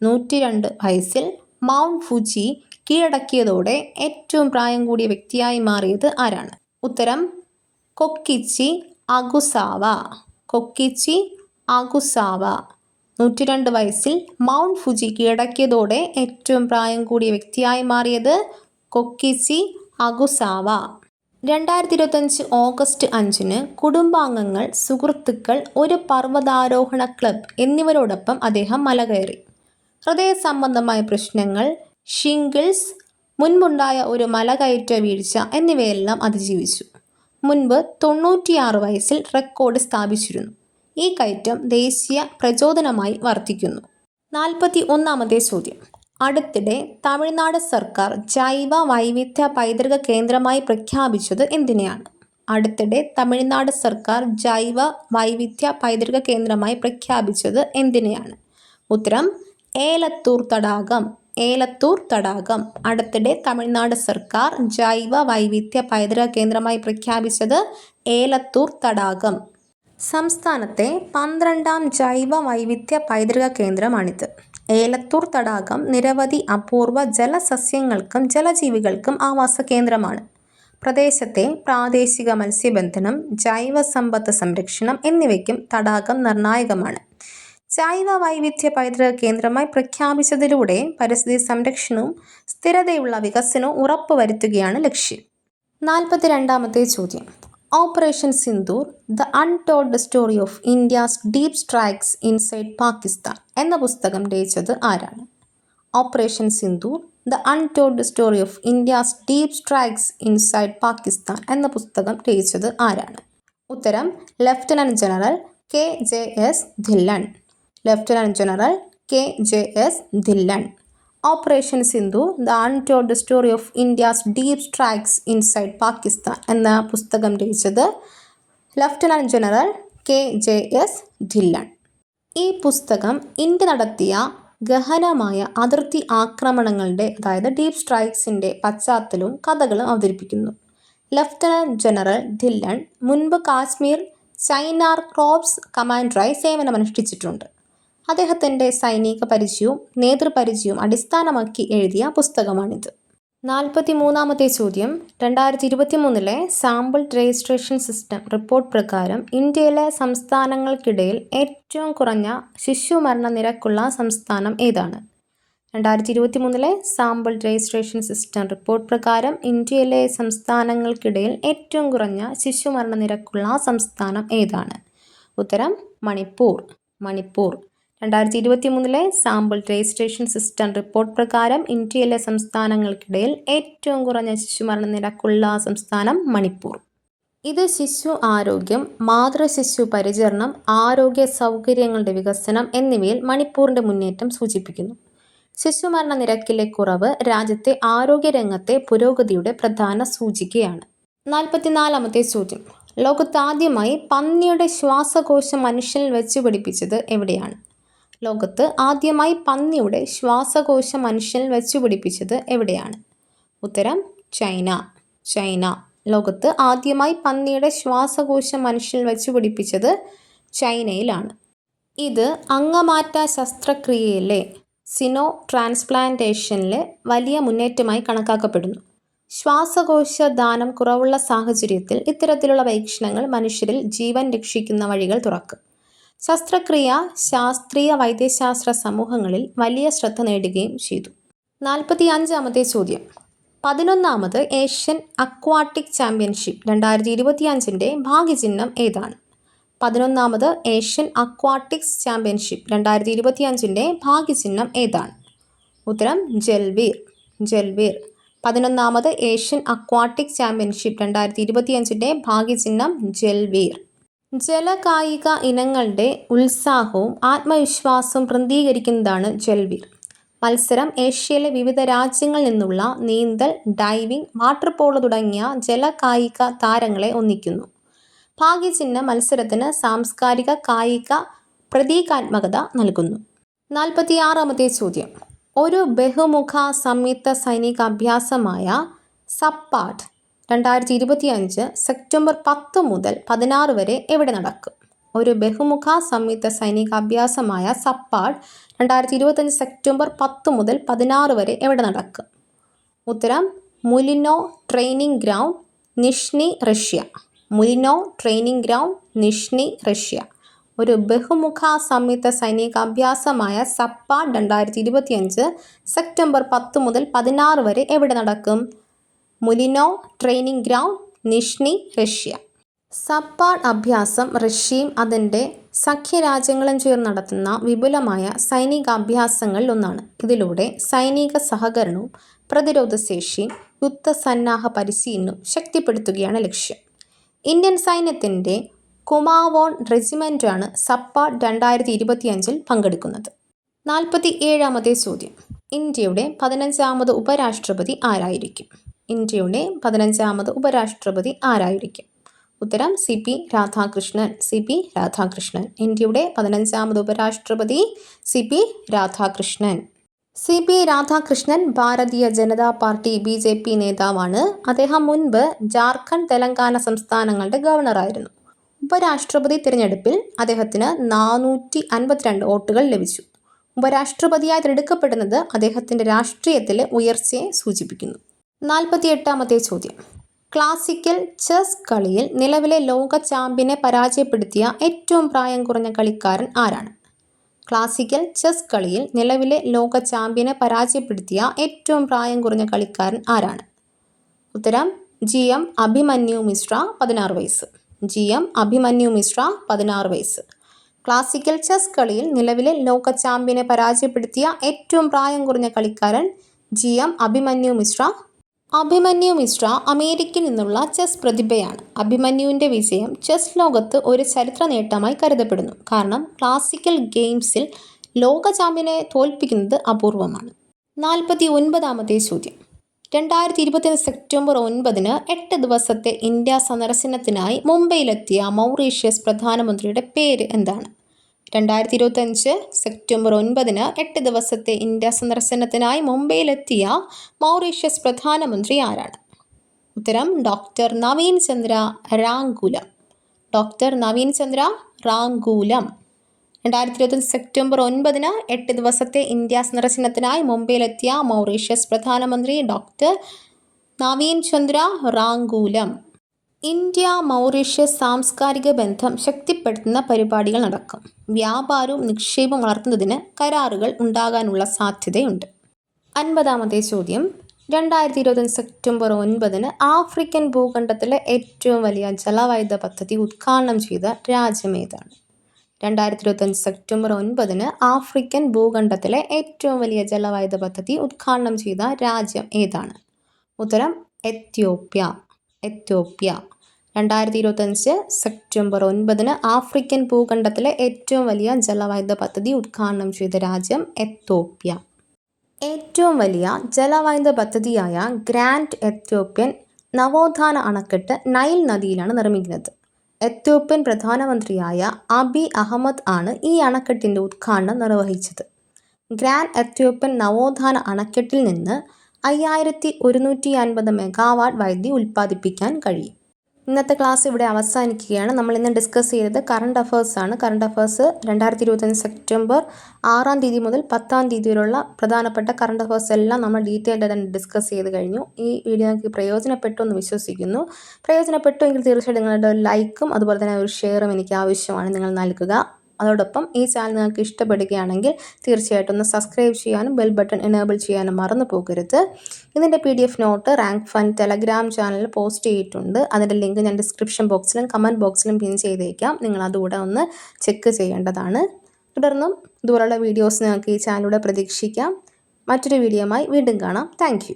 102 വയസ്സിൽ മൗണ്ട് ഫുജി കീഴടക്കിയതോടെ ഏറ്റവും പ്രായം കൂടിയ വ്യക്തിയായി മാറിയത് ആരാണ്? ഉത്തരം കൊക്കിച്ചി അകുസാവ. കൊക്കിച്ചി അകുസാവ. 102 വയസ്സിൽ മൗണ്ട് ഫുജി കീഴടക്കിയതോടെ ഏറ്റവും പ്രായം കൂടിയ വ്യക്തിയായി മാറിയത് കൊക്കിച്ചി അകുസാവ. 2025 ഓഗസ്റ്റ് 5-ന് കുടുംബാംഗങ്ങൾ, സുഹൃത്തുക്കൾ, ഒരു പർവ്വതാരോഹണ ക്ലബ് എന്നിവരോടൊപ്പം അദ്ദേഹം മലകയറി. ഹൃദയ സംബന്ധമായ പ്രശ്നങ്ങൾ, ഷിംഗിൾസ്, മുൻപുണ്ടായ ഒരു മലകയറ്റ വീഴ്ച എന്നിവയെല്ലാം അതിജീവിച്ചു. മുൻപ് 96 വയസ്സിൽ റെക്കോർഡ് സ്ഥാപിച്ചിരുന്നു. ഈ കയറ്റം ദേശീയ പ്രചോദനമായി വർത്തിക്കുന്നു. 41ാമത്തെ ചോദ്യം. അടുത്തിടെ തമിഴ്നാട് സർക്കാർ ജൈവ വൈവിധ്യ പൈതൃക കേന്ദ്രമായി പ്രഖ്യാപിച്ചത് എന്തിനെയാണ്? അടുത്തിടെ തമിഴ്നാട് സർക്കാർ ജൈവ വൈവിധ്യ പൈതൃക കേന്ദ്രമായി പ്രഖ്യാപിച്ചത് എന്തിനെയാണ്? ഉത്തരം ഏലത്തൂർ തടാകം. ഏലത്തൂർ തടാകം. അടുത്തിടെ തമിഴ്നാട് സർക്കാർ ജൈവ വൈവിധ്യ പൈതൃക കേന്ദ്രമായി പ്രഖ്യാപിച്ചത് ഏലത്തൂർ തടാകം. സംസ്ഥാനത്തെ 12ാം ജൈവ വൈവിധ്യ പൈതൃക കേന്ദ്രമാണിത്. ഏലത്തൂർ തടാകം നിരവധി അപൂർവ ജലസസ്യങ്ങൾക്കും ജലജീവികൾക്കും ആവാസ കേന്ദ്രമാണ്. പ്രദേശത്തെ പ്രാദേശിക മത്സ്യബന്ധനം, ജൈവ സമ്പത്ത് സംരക്ഷണം എന്നിവയ്ക്കും തടാകം നിർണായകമാണ്. ജൈവ വൈവിധ്യ പൈതൃക കേന്ദ്രമായി പ്രഖ്യാപിച്ചതിലൂടെ പരിസ്ഥിതി സംരക്ഷണവും സ്ഥിരതയുള്ള വികസനവും ഉറപ്പുവരുത്തുകയാണ് ലക്ഷ്യം. 42ാമത്തെ ചോദ്യം. Operation Sindoor the untold story of India's deep strikes inside Pakistan എന്ന പുസ്തകം രചിച്ചത് ആരാണ്? Operation Sindoor the untold story of India's deep strikes inside Pakistan എന്ന പുസ്തകം രചിച്ചത് ആരാണ്? ഉത്തരം lieutenant general KJS Dhillon. Lieutenant general KJS Dhillon. Operation Sindoor the untold story of India's deep strikes inside Pakistan എന്ന പുസ്തകം രചിച്ചത് ലഫ്റ്റനന്റ് ജനറൽ KJS ധില്ലൺ. ഈ പുസ്തകം ഇന്ത്യ നടത്തിയ ഗഹനമായ അതിർത്തി ആക്രമണങ്ങളുടെ, അതായത് ഡീപ് സ്ട്രൈക്സിൻ്റെ പശ്ചാത്തലവും കഥകളും അവതരിപ്പിക്കുന്നു. ലഫ്റ്റനന്റ് ജനറൽ ധില്ലൺ മുൻപ് കാശ്മീർ ചൈനാർ കോർപ്സ് കമാൻഡറായി സേവനമനുഷ്ഠിച്ചിട്ടുണ്ട്. അദ്ദേഹത്തിൻ്റെ സൈനിക പരിചയവും നേതൃപരിചയവും അടിസ്ഥാനമാക്കി എഴുതിയ പുസ്തകമാണിത്. 43ാമത്തെ ചോദ്യം. 2023 സാമ്പിൾ രജിസ്ട്രേഷൻ സിസ്റ്റം റിപ്പോർട്ട് പ്രകാരം ഇന്ത്യയിലെ സംസ്ഥാനങ്ങൾക്കിടയിൽ ഏറ്റവും കുറഞ്ഞ ശിശുമരണ നിരക്കുള്ള സംസ്ഥാനം ഏതാണ്? 2023 സാമ്പിൾ രജിസ്ട്രേഷൻ സിസ്റ്റം റിപ്പോർട്ട് പ്രകാരം ഇന്ത്യയിലെ സംസ്ഥാനങ്ങൾക്കിടയിൽ ഏറ്റവും കുറഞ്ഞ ശിശുമരണ നിരക്കുള്ള സംസ്ഥാനം ഏതാണ്? ഉത്തരം Manipur. Manipur. 2023 sample registration system report പ്രകാരം ഇന്ത്യയിലെ സംസ്ഥാനങ്ങൾക്കിടയിൽ ഏറ്റവും കുറഞ്ഞ ശിശുമരണ നിരക്കുള്ള സംസ്ഥാനം മണിപ്പൂർ. ഇത് ശിശു ആരോഗ്യം, മാതൃശിശു പരിചരണം, ആരോഗ്യ സൗകര്യങ്ങളുടെ വികസനം എന്നിവയിൽ മണിപ്പൂരിൻ്റെ മുന്നേറ്റം സൂചിപ്പിക്കുന്നു. ശിശുമരണ നിരക്കിലെ കുറവ് രാജ്യത്തെ ആരോഗ്യരംഗത്തെ പുരോഗതിയുടെ പ്രധാന സൂചികയാണ്. 44ാമത്തെ ചോദ്യം. ലോകത്താദ്യമായി പന്നിയുടെ ശ്വാസകോശം മനുഷ്യനിൽ വെച്ചുപിടിപ്പിച്ചത് എവിടെയാണ്? ലോകത്ത് ആദ്യമായി പന്നിയുടെ ശ്വാസകോശം മനുഷ്യനിൽ വെച്ചുപിടിപ്പിച്ചത് എവിടെയാണ്? ഉത്തരം ചൈന. ചൈന. ലോകത്ത് ആദ്യമായി പന്നിയുടെ ശ്വാസകോശം മനുഷ്യനിൽ വെച്ചുപിടിപ്പിച്ചത് ചൈനയിലാണ്. ഇത് അംഗമാറ്റ ശസ്ത്രക്രിയയിലെ സിനോ ട്രാൻസ്പ്ലാന്റേഷനിലെ വലിയ മുന്നേറ്റമായി കണക്കാക്കപ്പെടുന്നു. ശ്വാസകോശ ദാനം കുറവുള്ള സാഹചര്യത്തിൽ ഇത്തരത്തിലുള്ള പരീക്ഷണങ്ങൾ മനുഷ്യരിൽ ജീവൻ രക്ഷിക്കുന്ന വഴികൾ തുറക്കും. ശസ്ത്രക്രിയ ശാസ്ത്രീയ വൈദ്യശാസ്ത്ര സമൂഹങ്ങളിൽ വലിയ ശ്രദ്ധ നേടുകയും ചെയ്തു. 45-ാമത്തെ ചോദ്യം. 11ാമത് ഏഷ്യൻ അക്വാട്ടിക് ചാമ്പ്യൻഷിപ്പ് 2025 ഭാഗ്യചിഹ്നം ഏതാണ്? 11ാമത് ഏഷ്യൻ അക്വാട്ടിക്സ് ചാമ്പ്യൻഷിപ്പ് 2025 ഭാഗ്യചിഹ്നം ഏതാണ്? ഉത്തരം Jalveer. 11ാമത് Asian aquatic championship 2025 ഭാഗ്യചിഹ്നം Jalveer. ജലകായിക ഇനങ്ങളുടെ ഉത്സാഹവും ആത്മവിശ്വാസവും പ്രതിനിധീകരിക്കുന്നതാണ് ജൽവീർ. മത്സരം ഏഷ്യയിലെ വിവിധ രാജ്യങ്ങളിൽ നിന്നുള്ള നീന്തൽ, ഡൈവിംഗ്, വാട്ടർ പോളോ തുടങ്ങിയ ജലകായിക താരങ്ങളെ ഒന്നിക്കുന്നു. ഭാഗ്യചിഹ്നം മത്സരത്തിന് സാംസ്കാരിക കായിക പ്രതീകാത്മകത നൽകുന്നു. 46-ാമത്തെ ചോദ്യം. ഒരു ബഹുമുഖ സംയുക്ത സൈനിക അഭ്യാസമായ സപ്പാട്ട് 2025 സെപ്റ്റംബർ 10 മുതൽ 16 വരെ എവിടെ നടക്കും? ഒരു ബഹുമുഖ സംയുക്ത സൈനിക അഭ്യാസമായ സപ്പാട്ട് 2025 സെപ്റ്റംബർ 10 മുതൽ 16 വരെ എവിടെ നടക്കും? ഉത്തരം Mulino training ground, Nizhny, Russia. Mulino training ground, Nizhny, Russia. ഒരു ബഹുമുഖ സംയുക്ത സൈനിക അഭ്യാസമായ സപ്പാട്ട് 2025 സെപ്റ്റംബർ 10 മുതൽ 16 വരെ എവിടെ നടക്കും? Mulino training ground, Nizhny, Russia. Zapad അഭ്യാസം റഷ്യയും അതിൻ്റെ സഖ്യരാജ്യങ്ങളും ചേർന്ന് നടത്തുന്ന വിപുലമായ സൈനികാഭ്യാസങ്ങളിൽ ഒന്നാണ്. ഇതിലൂടെ സൈനിക സഹകരണവും പ്രതിരോധശേഷിയും യുദ്ധസന്നാഹ പരിശീലനവും ശക്തിപ്പെടുത്തുകയാണ് ലക്ഷ്യം. ഇന്ത്യൻ സൈന്യത്തിൻ്റെ കുമാവോൺ റെജിമെൻ്റാണ് സപ്പാട്ട് 2025 പങ്കെടുക്കുന്നത്. 47-ാമത്തെ ചോദ്യം. ഇന്ത്യയുടെ 15ാമത് ഉപരാഷ്ട്രപതി ആരായിരിക്കും? ഇന്ത്യയുടെ 15ാമത് ഉപരാഷ്ട്രപതി ആരായിരിക്കും? ഉത്തരം CP രാധാകൃഷ്ണൻ. CP രാധാകൃഷ്ണൻ. ഇന്ത്യയുടെ 15ാമത് ഉപരാഷ്ട്രപതി CP Radhakrishnan. CP Radhakrishnan Bharatiya Janata party BJP നേതാവാണ്. അദ്ദേഹം മുൻപ് ജാർഖണ്ഡ്, തെലങ്കാന സംസ്ഥാനങ്ങളുടെ ഗവർണറായിരുന്നു. ഉപരാഷ്ട്രപതി തിരഞ്ഞെടുപ്പിൽ അദ്ദേഹത്തിന് 452 വോട്ടുകൾ ലഭിച്ചു. ഉപരാഷ്ട്രപതിയായി തിരഞ്ഞെടുക്കപ്പെടുന്നത് അദ്ദേഹത്തിൻ്റെ രാഷ്ട്രീയത്തിലെ ഉയർച്ചയെ സൂചിപ്പിക്കുന്നു. 48-ാമത്തെ ചോദ്യം. ക്ലാസിക്കൽ ചെസ് കളിയിൽ നിലവിലെ ലോക ചാമ്പ്യനെ പരാജയപ്പെടുത്തിയ ഏറ്റവും പ്രായം കുറഞ്ഞ കളിക്കാരൻ ആരാണ്? ക്ലാസിക്കൽ ചെസ് കളിയിൽ നിലവിലെ ലോക ചാമ്പ്യനെ പരാജയപ്പെടുത്തിയ ഏറ്റവും പ്രായം കുറഞ്ഞ കളിക്കാരൻ ആരാണ്? ഉത്തരം GM അഭിമന്യു മിശ്ര, 16 വയസ്സ്. GM അഭിമന്യു മിശ്ര, 16 വയസ്സ്. ക്ലാസിക്കൽ ചെസ് കളിയിൽ നിലവിലെ ലോക ചാമ്പ്യനെ പരാജയപ്പെടുത്തിയ ഏറ്റവും പ്രായം കുറഞ്ഞ കളിക്കാരൻ GM അഭിമന്യു മിശ്ര. അഭിമന്യു മിശ്ര അമേരിക്കയിൽ നിന്നുള്ള ചെസ് പ്രതിഭയാണ്. അഭിമന്യുവിൻ്റെ വിജയം ചെസ് ലോകത്ത് ഒരു ചരിത്ര നേട്ടമായി കരുതപ്പെടുന്നു. കാരണം ക്ലാസിക്കൽ ഗെയിംസിൽ ലോക ചാമ്പ്യനെ തോൽപ്പിക്കുന്നത് അപൂർവമാണ്. 49-ാമത്തെ ചോദ്യം. 2025 സെപ്റ്റംബർ 9 8 ദിവസത്തെ ഇന്ത്യ സന്ദർശനത്തിനായി മുംബൈയിലെത്തിയ മൗറീഷ്യസ് പ്രധാനമന്ത്രിയുടെ പേര് എന്താണ്? 2025 സെപ്റ്റംബർ 9 8 ദിവസത്തെ ഇന്ത്യ സന്ദർശനത്തിനായി മുംബൈയിലെത്തിയ മൗറീഷ്യസ് പ്രധാനമന്ത്രി ആരാണ്? ഉത്തരം doctor Navin Chandra Ramgoolam. Doctor Navin Chandra Ramgoolam. 2025 September 9 8 ദിവസത്തെ ഇന്ത്യ സന്ദർശനത്തിനായി മുംബൈയിലെത്തിയ മൗറീഷ്യസ് പ്രധാനമന്ത്രി doctor Navin Chandra Ramgoolam. India Mauritius സാംസ്കാരിക ബന്ധം ശക്തിപ്പെടുത്തുന്ന പരിപാടികൾ നടക്കും. വ്യാപാരവും നിക്ഷേപവും വളർത്തുന്നതിന് കരാറുകൾ ഉണ്ടാകാനുള്ള സാധ്യതയുണ്ട്. 50-ാമത്തെ ചോദ്യം. 2025 സെപ്റ്റംബർ 9 ആഫ്രിക്കൻ ഭൂഖണ്ഡത്തിലെ ഏറ്റവും വലിയ ജലവൈദ്യുത പദ്ധതി ഉദ്ഘാടനം ചെയ്ത രാജ്യമേതാണ്? 2025 സെപ്റ്റംബർ 9 ആഫ്രിക്കൻ ഭൂഖണ്ഡത്തിലെ ഏറ്റവും വലിയ ജലവൈദ്യുത പദ്ധതി ഉദ്ഘാടനം ചെയ്ത രാജ്യം ഏതാണ്? ഉത്തരം എത്യോപ്യ. എത്യോപ്യ. 2025 സെപ്റ്റംബർ 9 ആഫ്രിക്കൻ ഭൂഖണ്ഡത്തിലെ ഏറ്റവും വലിയ ജലവൈദ്യുത പദ്ധതി ഉദ്ഘാടനം ചെയ്ത രാജ്യം എത്യോപ്യ. ഏറ്റവും വലിയ ജലവൈദ്യുത പദ്ധതിയായ ഗ്രാൻഡ് എത്യോപ്യൻ നവോത്ഥാന അണക്കെട്ട് നൈൽ നദിയിലാണ് നിർമ്മിക്കുന്നത്. എത്യോപ്യൻ പ്രധാനമന്ത്രിയായ അബി അഹമ്മദ് ആണ് ഈ അണക്കെട്ടിൻ്റെ ഉദ്ഘാടനം നിർവഹിച്ചത്. ഗ്രാൻഡ് എത്യോപ്യൻ നവോത്ഥാന അണക്കെട്ടിൽ നിന്ന് 5150 മെഗാവാട്ട് വൈദ്യുതി ഉൽപ്പാദിപ്പിക്കാൻ കഴിയും. ഇന്നത്തെ ക്ലാസ് ഇവിടെ അവസാനിക്കുകയാണ്. നമ്മൾ ഇന്ന് ഡിസ്കസ് ചെയ്തത് കറണ്ട് അഫേഴ്സ് ആണ്. കറണ്ട് അഫേഴ്സ് 2025 സെപ്റ്റംബർ 6-ാം തീയതി മുതൽ 10-ാം തീയതി വരെയുള്ള പ്രധാനപ്പെട്ട കറണ്ട് അഫേഴ്സ് എല്ലാം നമ്മൾ ഡീറ്റെയിൽഡ് ആയിട്ട് ഡിസ്കസ് ചെയ്ത് കഴിഞ്ഞു. ഈ വീഡിയോ നിങ്ങൾക്ക് പ്രയോജനപ്പെട്ടു എന്ന് വിശ്വസിക്കുന്നു. പ്രയോജനപ്പെട്ടു എങ്കിൽ തീർച്ചയായിട്ടും നിങ്ങളുടെ ഒരു ലൈക്കും അതുപോലെ തന്നെ ഒരു ഷെയറും എനിക്ക് ആവശ്യമാണ്, നിങ്ങൾ നൽകുക. അതോടൊപ്പം ഈ ചാനൽ നിങ്ങൾക്ക് ഇഷ്ടപ്പെടുകയാണെങ്കിൽ തീർച്ചയായിട്ടും ഒന്ന് സബ്സ്ക്രൈബ് ചെയ്യാനും ബെൽ ബട്ടൺ എനേബിൾ ചെയ്യാനും മറന്നു പോകരുത്. ഇതിൻ്റെ PDF note rank fun Telegram ചാനലിൽ പോസ്റ്റ് ചെയ്തിട്ടുണ്ട്. അതിൻ്റെ ലിങ്ക് ഞാൻ ഡിസ്ക്രിപ്ഷൻ ബോക്സിലും കമൻറ്റ് ബോക്സിലും പിൻ ചെയ്തേക്കാം. നിങ്ങൾ അതുകൂടെ ഒന്ന് ചെക്ക് ചെയ്യേണ്ടതാണ്. തുടർന്നും ഇതുപോലുള്ള വീഡിയോസ് നിങ്ങൾക്ക് ഈ ചാനലിലൂടെ പ്രതീക്ഷിക്കാം. മറ്റൊരു വീഡിയോയുമായി വീണ്ടും കാണാം. താങ്ക്